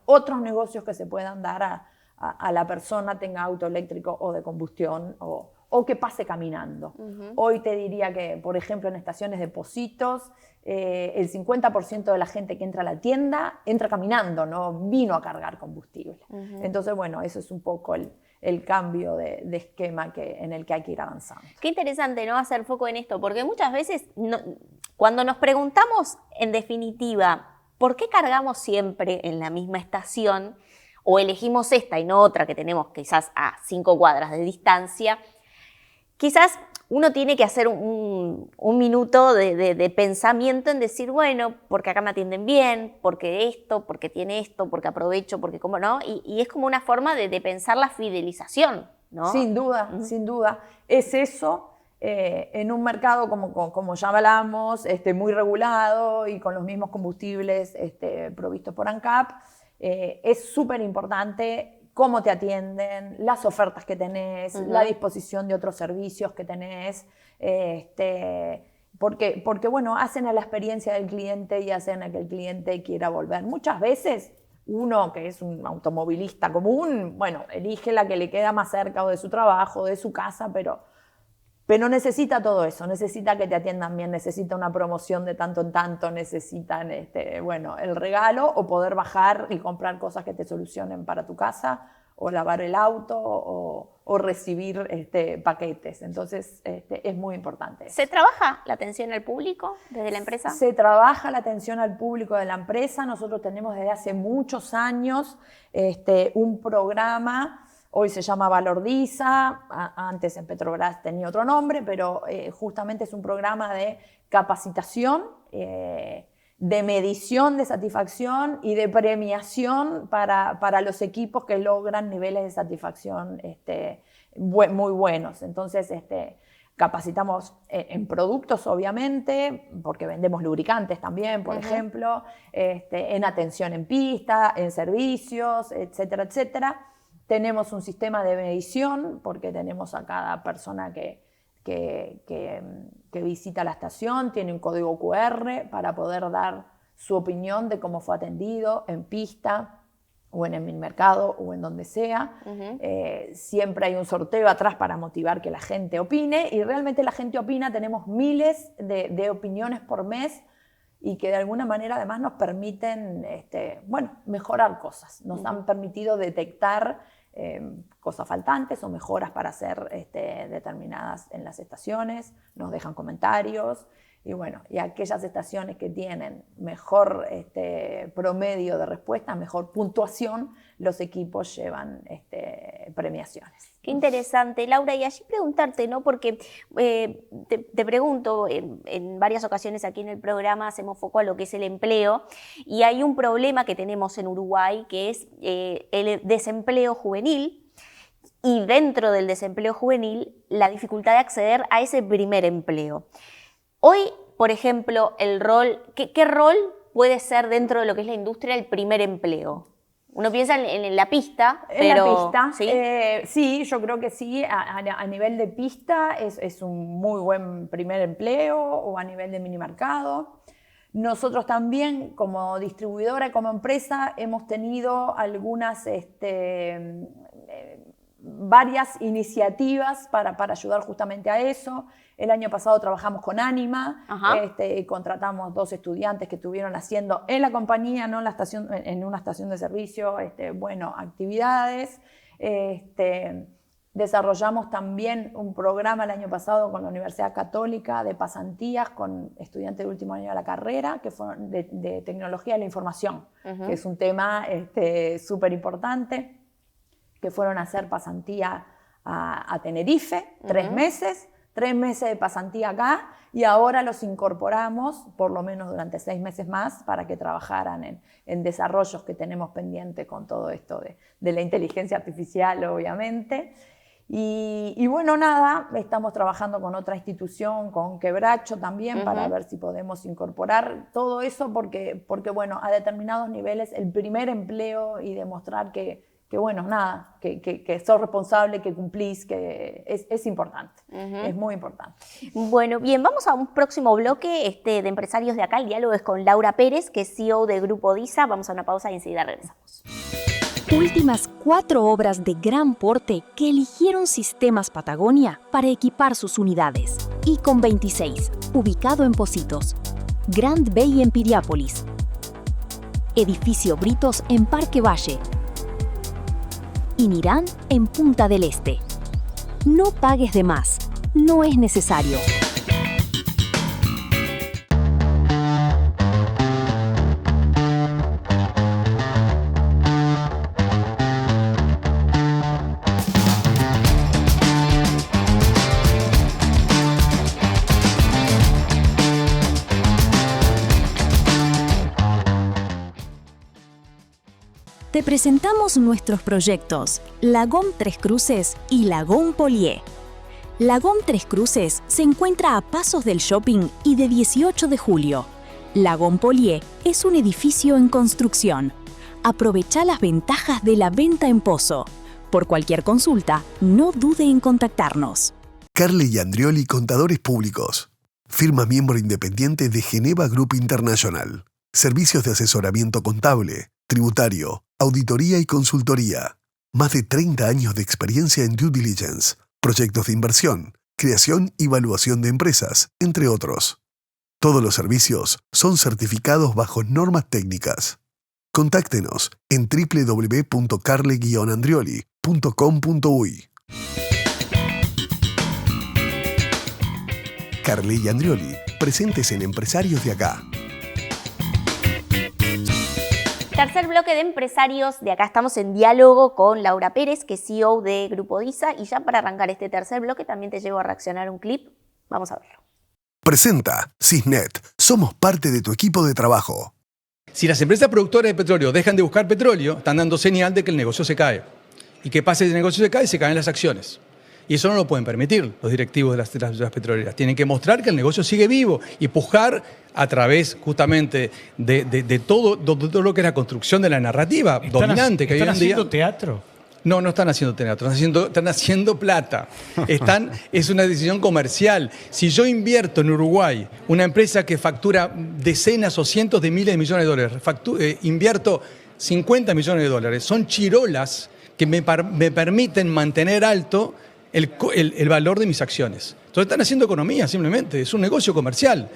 otros negocios que se puedan dar a la persona, tenga auto eléctrico o de combustión o o que pase caminando. Hoy te diría que, por ejemplo, en estaciones de Positos, el 50% de la gente que entra a la tienda entra caminando, no vino a cargar combustible. Entonces, bueno, eso es un poco el cambio de esquema en el que hay que ir avanzando. Qué interesante, ¿no?, hacer foco en esto, porque muchas veces cuando nos preguntamos, en definitiva, ¿por qué cargamos siempre en la misma estación o elegimos esta y no otra que tenemos quizás a 5 cuadras de distancia? Quizás uno tiene que hacer un minuto de pensamiento en decir, bueno, porque acá me atienden bien, porque esto, porque tiene esto, porque aprovecho, porque cómo no, y es como una forma de pensar la fidelización, ¿no? Sin duda, sin duda. Es eso, en un mercado como ya hablamos, muy regulado y con los mismos combustibles provistos por ANCAP, es súper importante cómo te atienden, las ofertas que tenés, la disposición de otros servicios que tenés, porque bueno, hacen a la experiencia del cliente y hacen a que el cliente quiera volver. Muchas veces uno que es un automovilista común, bueno, elige la que le queda más cerca o de su trabajo, de su casa, pero necesita todo eso, necesita que te atiendan bien, necesita una promoción de tanto en tanto, necesitan bueno, el regalo o poder bajar y comprar cosas que te solucionen para tu casa o lavar el auto o recibir paquetes. Entonces es muy importante. ¿Se trabaja la atención al público desde la empresa? Se trabaja la atención al público de la empresa. Nosotros tenemos desde hace muchos años un programa. Hoy se llama Valordiza, antes en Petrobras tenía otro nombre, pero justamente es un programa de capacitación, de medición de satisfacción y de premiación para los equipos que logran niveles de satisfacción muy buenos. Entonces, capacitamos en productos, obviamente, porque vendemos lubricantes también, por ejemplo, en atención en pista, en servicios, etcétera, etcétera. Tenemos un sistema de medición, porque tenemos a cada persona que visita la estación, tiene un código QR para poder dar su opinión de cómo fue atendido en pista o en el mercado o en donde sea. Siempre hay un sorteo atrás para motivar que la gente opine, y realmente la gente opina. Tenemos miles de opiniones por mes y que de alguna manera además nos permiten mejorar cosas. Nos han permitido detectar cosas faltantes o mejoras para hacer determinadas en las estaciones, nos dejan comentarios, y bueno, y aquellas estaciones que tienen mejor promedio de respuesta, mejor puntuación, los equipos llevan premiaciones. Qué interesante, Laura, y allí preguntarte, ¿no? Porque te pregunto, en varias ocasiones aquí en el programa hacemos foco a lo que es el empleo, y hay un problema que tenemos en Uruguay, que es el desempleo juvenil, y dentro del desempleo juvenil la dificultad de acceder a ese primer empleo. Hoy, por ejemplo, ¿qué rol puede ser dentro de lo que es la industria el primer empleo? Uno piensa en la pista, pero... En la pista, ¿sí? Sí, yo creo que sí. A nivel de pista es un muy buen primer empleo, o a nivel de minimercado. Nosotros también, como distribuidora y como empresa, hemos tenido algunas varias iniciativas para ayudar justamente a eso. El año pasado trabajamos con Anima, contratamos 2 estudiantes que estuvieron haciendo en la compañía, no en la estación, en una estación de servicio, actividades. Desarrollamos también un programa el año pasado con la Universidad Católica de pasantías con estudiantes de último año de la carrera, que fueron de tecnología de la información, que es un tema súper importante, que fueron a hacer pasantía a Tenerife, 3 meses. 3 meses de pasantía acá, y ahora los incorporamos por lo menos durante 6 meses más para que trabajaran en desarrollos que tenemos pendiente con todo esto de la inteligencia artificial, obviamente. Y bueno, nada, estamos trabajando con otra institución, con Quebracho también, para ver si podemos incorporar todo eso, porque bueno, a determinados niveles el primer empleo y demostrar que bueno, nada, que sos responsable, que cumplís, que es importante, es muy importante. Bueno, bien, vamos a un próximo bloque de Empresarios de Acá. El diálogo es con Laura Pérez, que es CEO de Grupo DISA. Vamos a una pausa y enseguida regresamos. Últimas 4 obras de gran porte que eligieron Sistemas Patagonia para equipar sus unidades. Y con 26, ubicado en Pocitos. Grand Bay en Piriápolis. Edificio Britos en Parque Valle. Y Nirán en Punta del Este. No pagues de más. No es necesario. Te presentamos nuestros proyectos Lagón Tres Cruces y Lagón Polié. Lagón Tres Cruces se encuentra a pasos del shopping y de 18 de julio. Lagón Polié es un edificio en construcción. Aprovecha las ventajas de la venta en pozo. Por cualquier consulta, no dude en contactarnos. Carle Andrioli, Contadores Públicos. Firma miembro independiente de Geneva Group International. Servicios de asesoramiento contable, tributario, auditoría y consultoría. Más de 30 años de experiencia en due diligence, proyectos de inversión, creación y evaluación de empresas, entre otros. Todos los servicios son certificados bajo normas técnicas. Contáctenos en www.carle-andrioli.com.uy. Carle y Andrioli, presentes en Empresarios de Acá. Tercer bloque de Empresarios de Acá. Estamos en diálogo con Laura Pérez, que es CEO de Grupo DISA. Y ya para arrancar este tercer bloque también te llevo a reaccionar un clip. Vamos a verlo. Presenta Cisnet. Somos parte de tu equipo de trabajo. Si las empresas productoras de petróleo dejan de buscar petróleo, están dando señal de que el negocio se cae. Y que pase el negocio se cae, se caen las acciones. Y eso no lo pueden permitir los directivos de las petroleras. Tienen que mostrar que el negocio sigue vivo y pujar a través justamente de todo lo que es la construcción de la narrativa dominante que hay hoy en día. ¿Están haciendo teatro? No, no están haciendo teatro, están haciendo plata. Es una decisión comercial. Si yo invierto en Uruguay, una empresa que factura decenas o cientos de miles de millones de dólares, invierto 50 millones de dólares, son chirolas que me permiten mantener alto el valor de mis acciones. Entonces están haciendo economía simplemente, es un negocio comercial.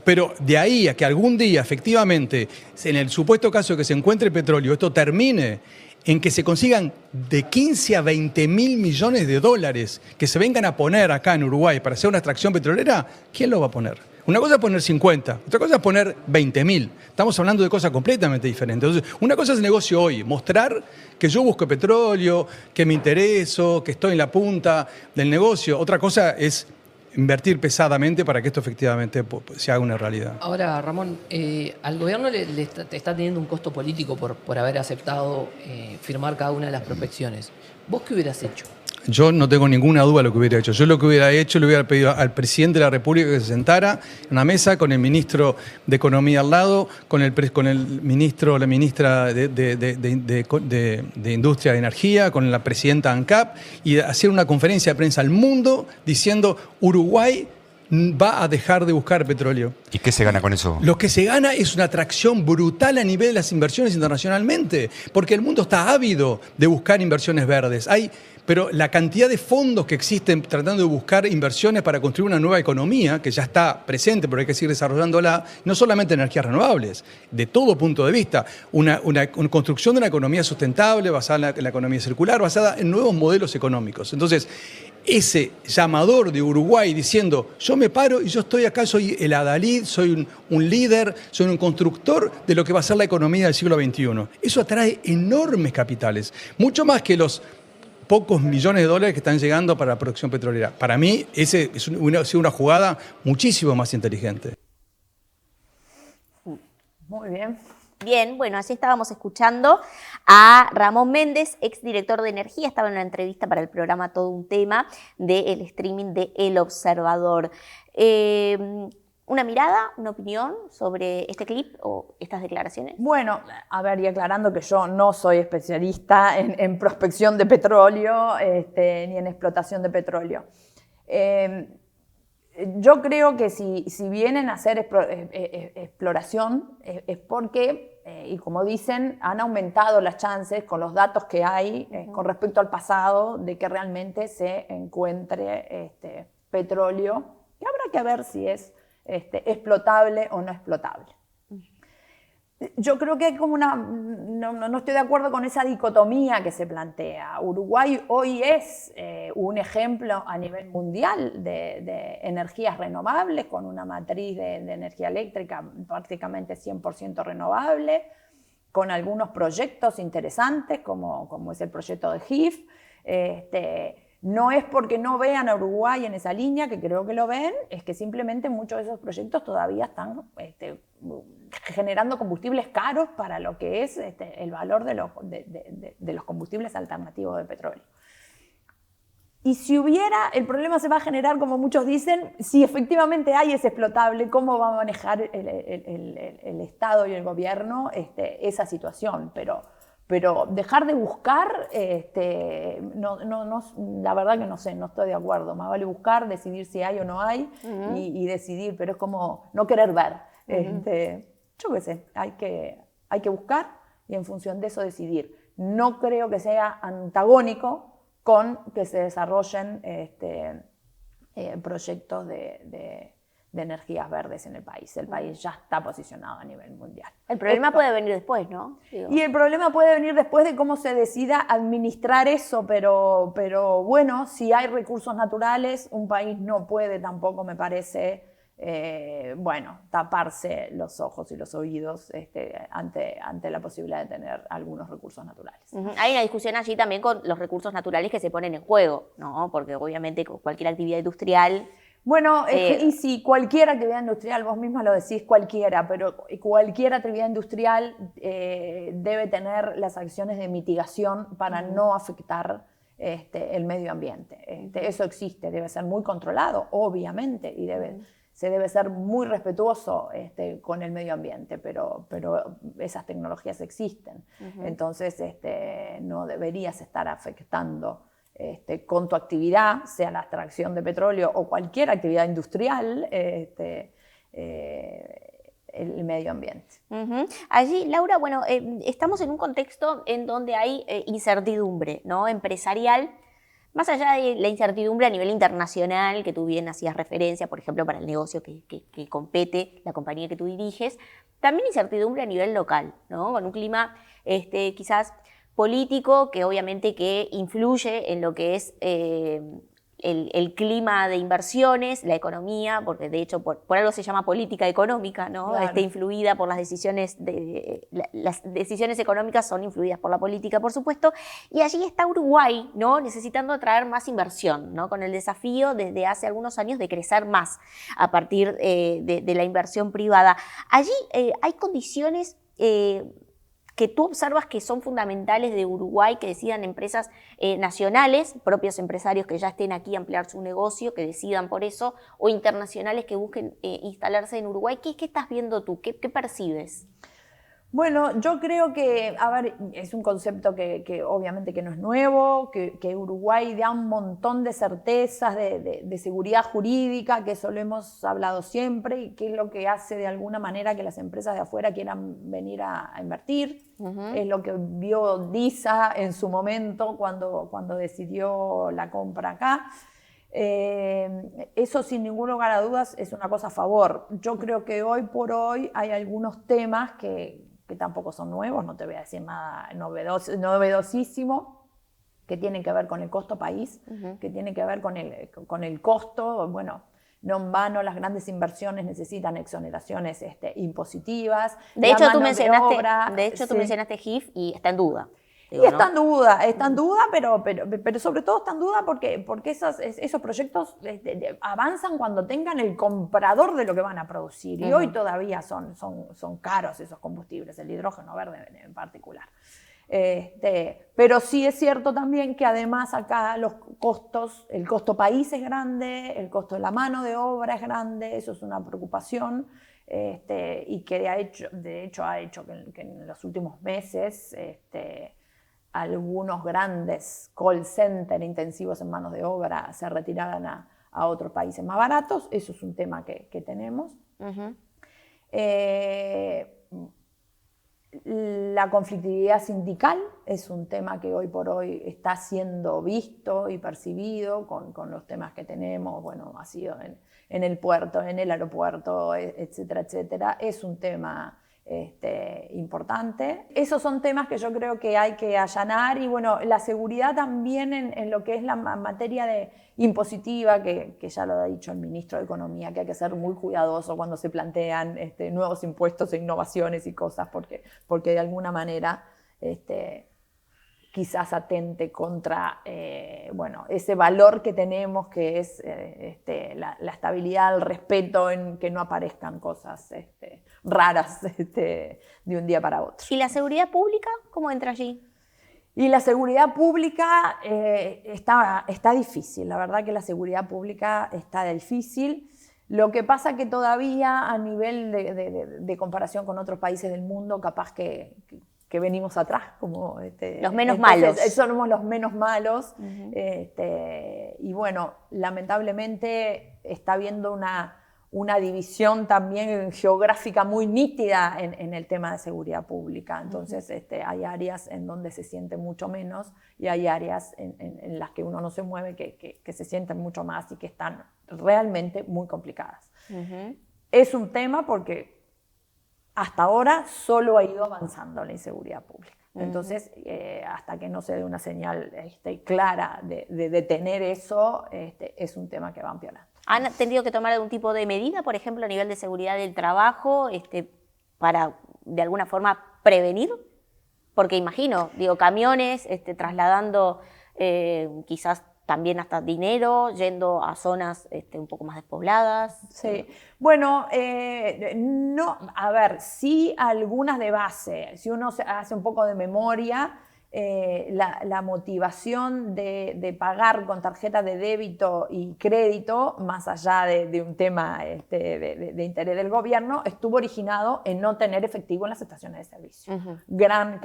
Pero de ahí a que algún día, efectivamente, en el supuesto caso de que se encuentre petróleo, esto termine en que se consigan de 15 a 20 mil millones de dólares que se vengan a poner acá en Uruguay para hacer una extracción petrolera, ¿quién lo va a poner? Una cosa es poner 50, otra cosa es poner 20.000. Estamos hablando de cosas completamente diferentes. Entonces, una cosa es el negocio hoy, mostrar que yo busco petróleo, que me intereso, que estoy en la punta del negocio. Otra cosa es invertir pesadamente para que esto efectivamente se haga una realidad. Ahora, Ramón, al gobierno le está teniendo un costo político por haber aceptado firmar cada una de las prospecciones. ¿Vos qué hubieras hecho? Yo no tengo ninguna duda de lo que hubiera hecho. Yo lo que hubiera hecho, le hubiera pedido al presidente de la República que se sentara en una mesa con el ministro de Economía al lado, con el ministro o la ministra de Industria y Energía, con la presidenta ANCAP, y hacer una conferencia de prensa al mundo diciendo Uruguay va a dejar de buscar petróleo. ¿Y qué se gana con eso? Lo que se gana es una atracción brutal a nivel de las inversiones internacionalmente, porque el mundo está ávido de buscar inversiones verdes. Pero la cantidad de fondos que existen tratando de buscar inversiones para construir una nueva economía, que ya está presente, pero hay que seguir desarrollándola, no solamente energías renovables, de todo punto de vista, una construcción de una economía sustentable, basada en la economía circular, basada en nuevos modelos económicos. Entonces, ese llamador de Uruguay diciendo, yo me paro y yo estoy acá, soy el adalid, soy un líder, soy un constructor de lo que va a ser la economía del siglo XXI. Eso atrae enormes capitales, mucho más que los pocos millones de dólares que están llegando para la producción petrolera. Para mí, ese es una jugada muchísimo más inteligente. Muy bien. Bien, bueno, allí estábamos escuchando a Ramón Méndez, exdirector de Energía. Estaba en una entrevista para el programa Todo un Tema del streaming de El Observador. ¿Una mirada, una opinión sobre este clip o estas declaraciones? Bueno, a ver, y aclarando que yo no soy especialista en prospección de petróleo ni en explotación de petróleo. Yo creo que si vienen a hacer exploración es porque, y como dicen, han aumentado las chances con los datos que hay con respecto al pasado de que realmente se encuentre petróleo, que habrá que ver si es explotable o no explotable. Yo creo que hay como no estoy de acuerdo con esa dicotomía que se plantea. Uruguay hoy es un ejemplo a nivel mundial de energías renovables, con una matriz de energía eléctrica prácticamente 100% renovable, con algunos proyectos interesantes como es el proyecto de GIF. No es porque no vean a Uruguay en esa línea, que creo que lo ven, es que simplemente muchos de esos proyectos todavía están generando combustibles caros para lo que es el valor de los combustibles alternativos de petróleo. Y si hubiera, el problema se va a generar, como muchos dicen, si efectivamente hay ese explotable, ¿cómo va a manejar el Estado y el gobierno esa situación? Pero dejar de buscar, la verdad que no sé, no estoy de acuerdo. Más vale buscar, decidir si hay o no hay y decidir, pero es como no querer ver. Yo qué sé, hay que buscar y en función de eso decidir. No creo que sea antagónico con que se desarrollen proyectos de energías verdes en el país. El país ya está posicionado a nivel mundial. El problema puede venir después, ¿no? Y el problema puede venir después de cómo se decida administrar eso, pero bueno, si hay recursos naturales, un país no puede tampoco, me parece, taparse los ojos y los oídos ante la posibilidad de tener algunos recursos naturales. Hay una discusión allí también con los recursos naturales que se ponen en juego, ¿no? Porque obviamente cualquier actividad industrial... Bueno, y si cualquier actividad industrial, vos misma lo decís, cualquiera, pero cualquier actividad industrial debe tener las acciones de mitigación para no afectar el medio ambiente. Eso existe, debe ser muy controlado, obviamente, y se debe ser muy respetuoso con el medio ambiente, pero esas tecnologías existen. Entonces no deberías estar afectando con tu actividad, sea la extracción de petróleo o cualquier actividad industrial, el medio ambiente. Allí, Laura, bueno, estamos en un contexto en donde hay incertidumbre, ¿no? Empresarial, más allá de la incertidumbre a nivel internacional, que tú bien hacías referencia, por ejemplo, para el negocio que compete la compañía que tú diriges, también incertidumbre a nivel local, ¿no? Con un clima quizás político que obviamente que influye en lo que es el clima de inversiones, la economía, porque de hecho por algo se llama política económica, ¿no? Claro. Influida por las decisiones las decisiones económicas son influidas por la política, por supuesto, y allí está Uruguay, ¿no? Necesitando atraer más inversión, ¿no? Con el desafío desde hace algunos años de crecer más a partir de la inversión privada. Allí hay condiciones que tú observas que son fundamentales de Uruguay, que decidan empresas nacionales, propios empresarios que ya estén aquí a ampliar su negocio, que decidan por eso, o internacionales que busquen instalarse en Uruguay. ¿Qué estás viendo tú? ¿Qué percibes? Bueno, yo creo que, es un concepto que obviamente que no es nuevo, que Uruguay da un montón de certezas, de seguridad jurídica, que eso lo hemos hablado siempre, y que es lo que hace de alguna manera que las empresas de afuera quieran venir a invertir. Es lo que vio DISA en su momento cuando decidió la compra acá. Eso sin ningún lugar a dudas es una cosa a favor. Yo creo que hoy por hoy hay algunos temas que tampoco son nuevos, no te voy a decir nada novedosísimo, que tienen que ver con el costo país, que tienen que ver con el costo. Bueno, no en vano las grandes inversiones necesitan exoneraciones impositivas. De hecho, tú mencionaste GIF y está en duda. Y está en duda, pero sobre todo está en duda porque esos proyectos avanzan cuando tengan el comprador de lo que van a producir. Y hoy todavía son caros esos combustibles, el hidrógeno verde en particular. Pero sí es cierto también que además acá el costo país es grande, el costo de la mano de obra es grande, eso es una preocupación. Y que de hecho ha hecho que en los últimos meses algunos grandes call center intensivos en manos de obra se retiraran a otros países más baratos. Eso es un tema que tenemos. La conflictividad sindical es un tema que hoy por hoy está siendo visto y percibido con los temas que tenemos. Bueno, ha sido en el puerto, en el aeropuerto, etcétera, etcétera. Es un tema importante. Esos son temas que yo creo que hay que allanar, y bueno, la seguridad también en lo que es la materia de impositiva, que ya lo ha dicho el ministro de Economía, que hay que ser muy cuidadoso cuando se plantean nuevos impuestos e innovaciones y cosas, porque de alguna manera quizás atente contra bueno, ese valor que tenemos, que es la estabilidad, el respeto, en que no aparezcan cosas raras de un día para otro. ¿Y la seguridad pública cómo entra allí? Y la seguridad pública está difícil, la verdad que la seguridad pública está difícil. Lo que pasa que todavía a nivel de comparación con otros países del mundo, capaz que venimos atrás, como los menos malos. Somos los menos malos. Y bueno, lamentablemente está habiendo una división también geográfica muy nítida en el tema de seguridad pública. Entonces hay áreas en donde se siente mucho menos, y hay áreas en las que uno no se mueve que se sienten mucho más y que están realmente muy complicadas. Es un tema porque hasta ahora solo ha ido avanzando la inseguridad pública. Entonces, hasta que no se dé una señal clara de detener eso, es un tema que va empeorando. ¿Han tenido que tomar algún tipo de medida, por ejemplo, a nivel de seguridad del trabajo, para de alguna forma prevenir? Porque imagino, camiones trasladando quizás también hasta dinero, yendo a zonas un poco más despobladas. Sí, bueno, no, a ver, sí algunas de base. Si uno hace un poco de memoria, la motivación de pagar con tarjeta de débito y crédito, más allá de un tema de interés del gobierno, estuvo originado en no tener efectivo en las estaciones de servicio. Gran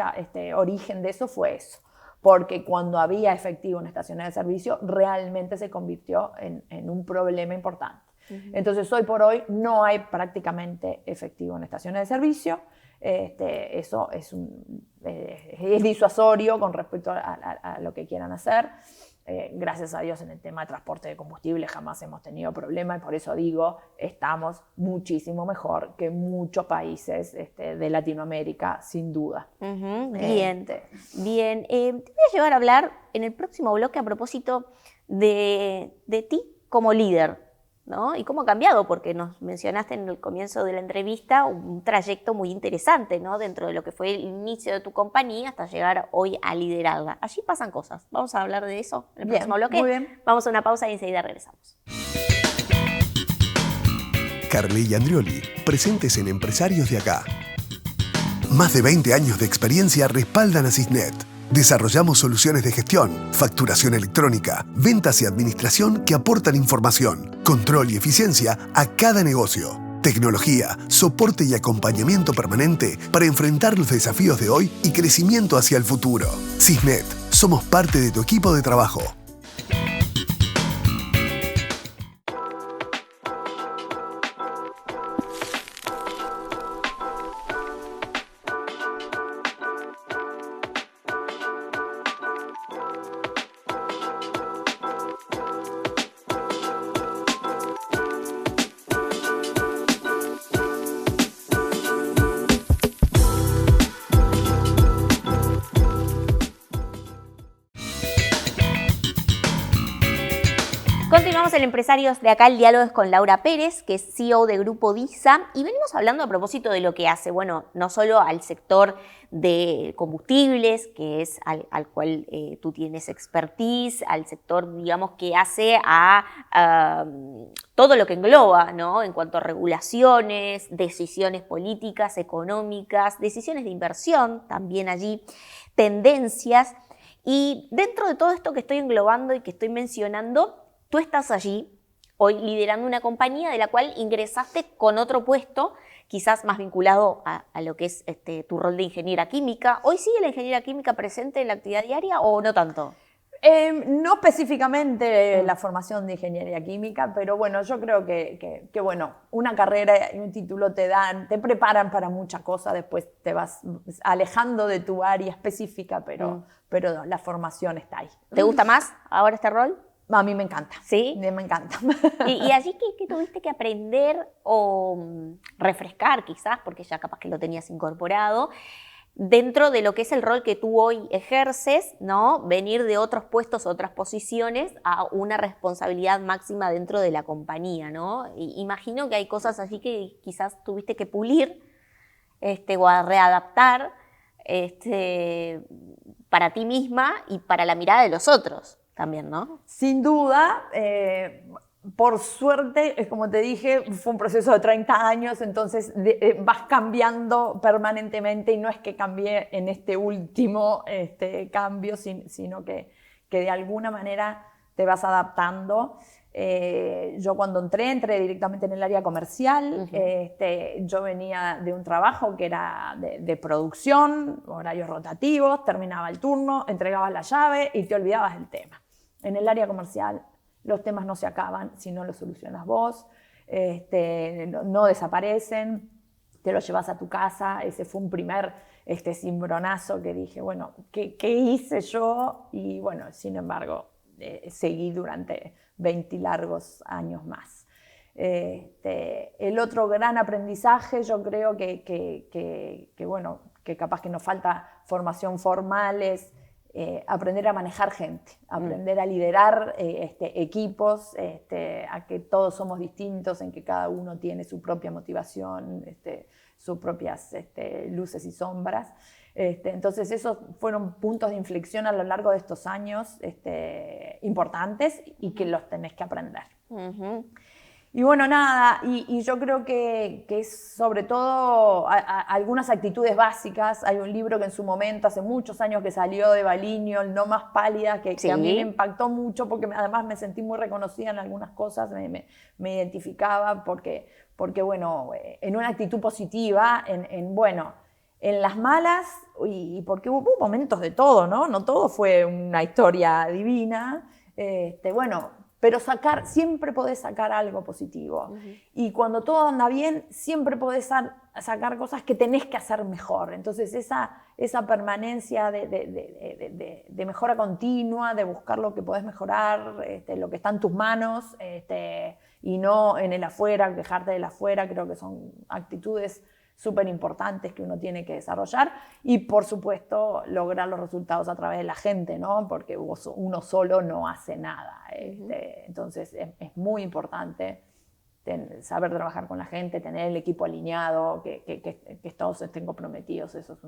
origen de eso fue eso, porque cuando había efectivo en estaciones de servicio realmente se convirtió en un problema importante. Entonces hoy por hoy no hay prácticamente efectivo en estaciones de servicio. Eso es disuasorio con respecto a lo que quieran hacer. Gracias a Dios en el tema de transporte de combustible jamás hemos tenido problema, y por eso digo, estamos muchísimo mejor que muchos países de Latinoamérica, sin duda. Bien. Te voy a llevar a hablar en el próximo bloque a propósito de ti como líder, ¿no? Y cómo ha cambiado, porque nos mencionaste en el comienzo de la entrevista un trayecto muy interesante, ¿no? Dentro de lo que fue el inicio de tu compañía hasta llegar hoy a liderarla. Allí pasan cosas. Vamos a hablar de eso en el próximo bloque. Muy bien. Vamos a una pausa y enseguida regresamos. Carly y Andrioli, presentes en Empresarios de Acá. Más de 20 años de experiencia respaldan a Cisnet. Desarrollamos soluciones de gestión, facturación electrónica, ventas y administración que aportan información, control y eficiencia a cada negocio. Tecnología, soporte y acompañamiento permanente para enfrentar los desafíos de hoy y crecimiento hacia el futuro. Cisnet, somos parte de tu equipo de trabajo. Continuamos en Empresarios de Acá, el diálogo es con Laura Pérez, que es CEO de Grupo DISA, y venimos hablando a propósito de lo que hace, bueno, no solo al sector de combustibles, que es al cual tú tienes expertise, al sector, digamos, que hace a todo lo que engloba, ¿no? En cuanto a regulaciones, decisiones políticas, económicas, decisiones de inversión, también allí, tendencias, y dentro de todo esto que estoy englobando y que estoy mencionando, tú estás allí hoy liderando una compañía de la cual ingresaste con otro puesto, quizás más vinculado a lo que es tu rol de ingeniera química. ¿Hoy sigue la ingeniera química presente en la actividad diaria o no tanto? No específicamente la formación de ingeniería química, pero bueno, yo creo que bueno, una carrera y un título te preparan para muchas cosas, después te vas alejando de tu área específica, pero la formación está ahí. ¿Te gusta más ahora este rol? A mí me encanta. ¿Sí? Me encanta. ¿Y allí qué tuviste que aprender o refrescar quizás, porque ya capaz que lo tenías incorporado, dentro de lo que es el rol que tú hoy ejerces, ¿no? Venir de otros puestos, otras posiciones, a una responsabilidad máxima dentro de la compañía, ¿no? Imagino que hay cosas allí que quizás tuviste que pulir o a readaptar para ti misma y para la mirada de los otros también, ¿no? Sin duda. Por suerte, es como te dije, fue un proceso de 30 años, entonces vas cambiando permanentemente y no es que cambié en este último cambio, sino que de alguna manera te vas adaptando. Yo cuando entré directamente en el área comercial. Yo venía de un trabajo que era de producción, horarios rotativos, terminaba el turno, entregabas la llave y te olvidabas del tema. En el área comercial los temas no se acaban si no los solucionas vos, no desaparecen, te los llevas a tu casa. Ese fue un primer cimbronazo que dije, bueno, ¿qué hice yo? Y bueno, sin embargo, seguí durante 20 largos años más. El otro gran aprendizaje, yo creo que capaz que nos falta formación formal, es aprender a manejar gente, aprender a liderar equipos, a que todos somos distintos, en que cada uno tiene su propia motivación, sus propias luces y sombras. Entonces esos fueron puntos de inflexión a lo largo de estos años importantes y que los tenés que aprender. Y bueno, nada, y yo creo que es sobre todo algunas actitudes básicas. Hay un libro que en su momento, hace muchos años que salió, de Baliño, El no más pálida, que a mí me impactó mucho porque además me sentí muy reconocida en algunas cosas, me identificaba porque bueno, en una actitud positiva, en las malas, y porque hubo momentos de todo, ¿no? No todo fue una historia divina, pero siempre podés sacar algo positivo. Y cuando todo anda bien, siempre podés sacar cosas que tenés que hacer mejor. Entonces esa permanencia de mejora continua, de buscar lo que podés mejorar, lo que está en tus manos, y no en el afuera, quejarte del afuera, creo que son actitudes súper importantes que uno tiene que desarrollar. Y por supuesto lograr los resultados a través de la gente, ¿no? Porque uno solo no hace nada. Entonces es muy importante saber trabajar con la gente, tener el equipo alineado, que todos estén comprometidos. Eso es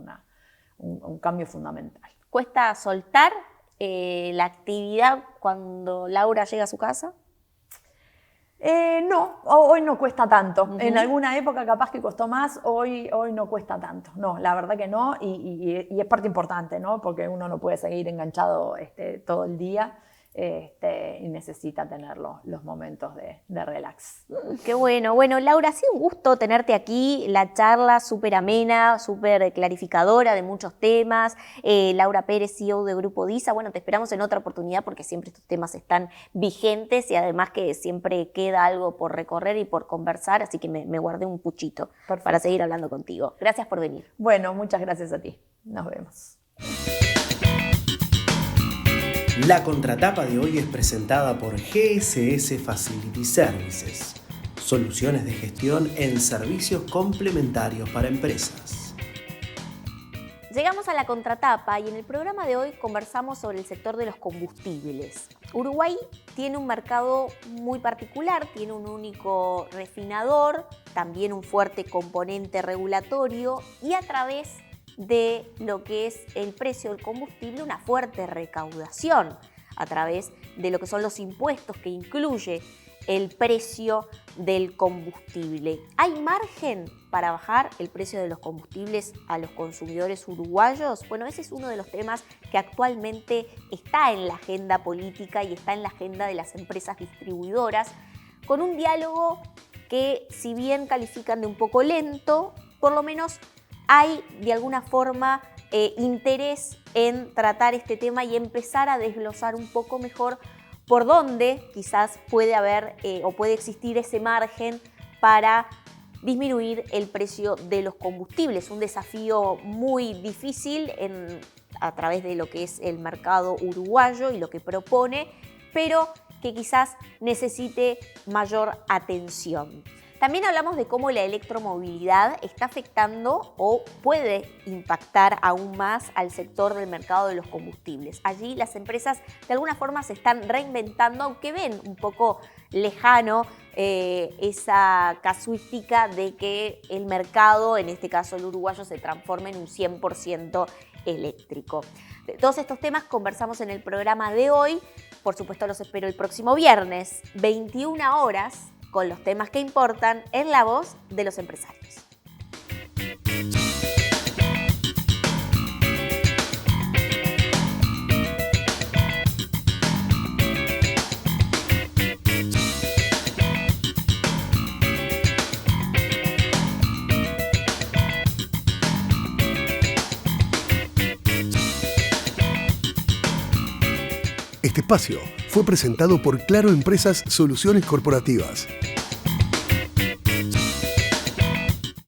un cambio fundamental. ¿Cuesta soltar la actividad cuando Laura llega a su casa? No, hoy no cuesta tanto. En alguna época capaz que costó más, hoy no cuesta tanto. No, la verdad que no, y es parte importante, ¿no? Porque uno no puede seguir enganchado todo el día, y necesita tener los momentos de relax. Qué bueno. Bueno, Laura, ha sido un gusto tenerte aquí, la charla súper amena, súper clarificadora de muchos temas. Laura Pérez, CEO de Grupo DISA. Bueno, te esperamos en otra oportunidad porque siempre estos temas están vigentes y además que siempre queda algo por recorrer y por conversar, así que me guardé un puchito para seguir hablando contigo. Gracias por venir. Bueno, muchas gracias a ti. Nos vemos. La contratapa de hoy es presentada por GSS Facility Services, soluciones de gestión en servicios complementarios para empresas. Llegamos a la contratapa y en el programa de hoy conversamos sobre el sector de los combustibles. Uruguay tiene un mercado muy particular, tiene un único refinador, también un fuerte componente regulatorio y a través de lo que es el precio del combustible, una fuerte recaudación a través de lo que son los impuestos que incluye el precio del combustible. ¿Hay margen para bajar el precio de los combustibles a los consumidores uruguayos? Bueno, ese es uno de los temas que actualmente está en la agenda política y está en la agenda de las empresas distribuidoras, con un diálogo que, si bien califican de un poco lento, por lo menos hay de alguna forma interés en tratar este tema y empezar a desglosar un poco mejor por dónde quizás puede haber o puede existir ese margen para disminuir el precio de los combustibles. Un desafío muy difícil a través de lo que es el mercado uruguayo y lo que propone, pero que quizás necesite mayor atención. También hablamos de cómo la electromovilidad está afectando o puede impactar aún más al sector del mercado de los combustibles. Allí las empresas de alguna forma se están reinventando, aunque ven un poco lejano esa casuística de que el mercado, en este caso el uruguayo, se transforme en un 100% eléctrico. De todos estos temas conversamos en el programa de hoy. Por supuesto los espero el próximo viernes, 21 horas, con los temas que importan en la voz de los empresarios. Este espacio fue presentado por Claro Empresas Soluciones Corporativas.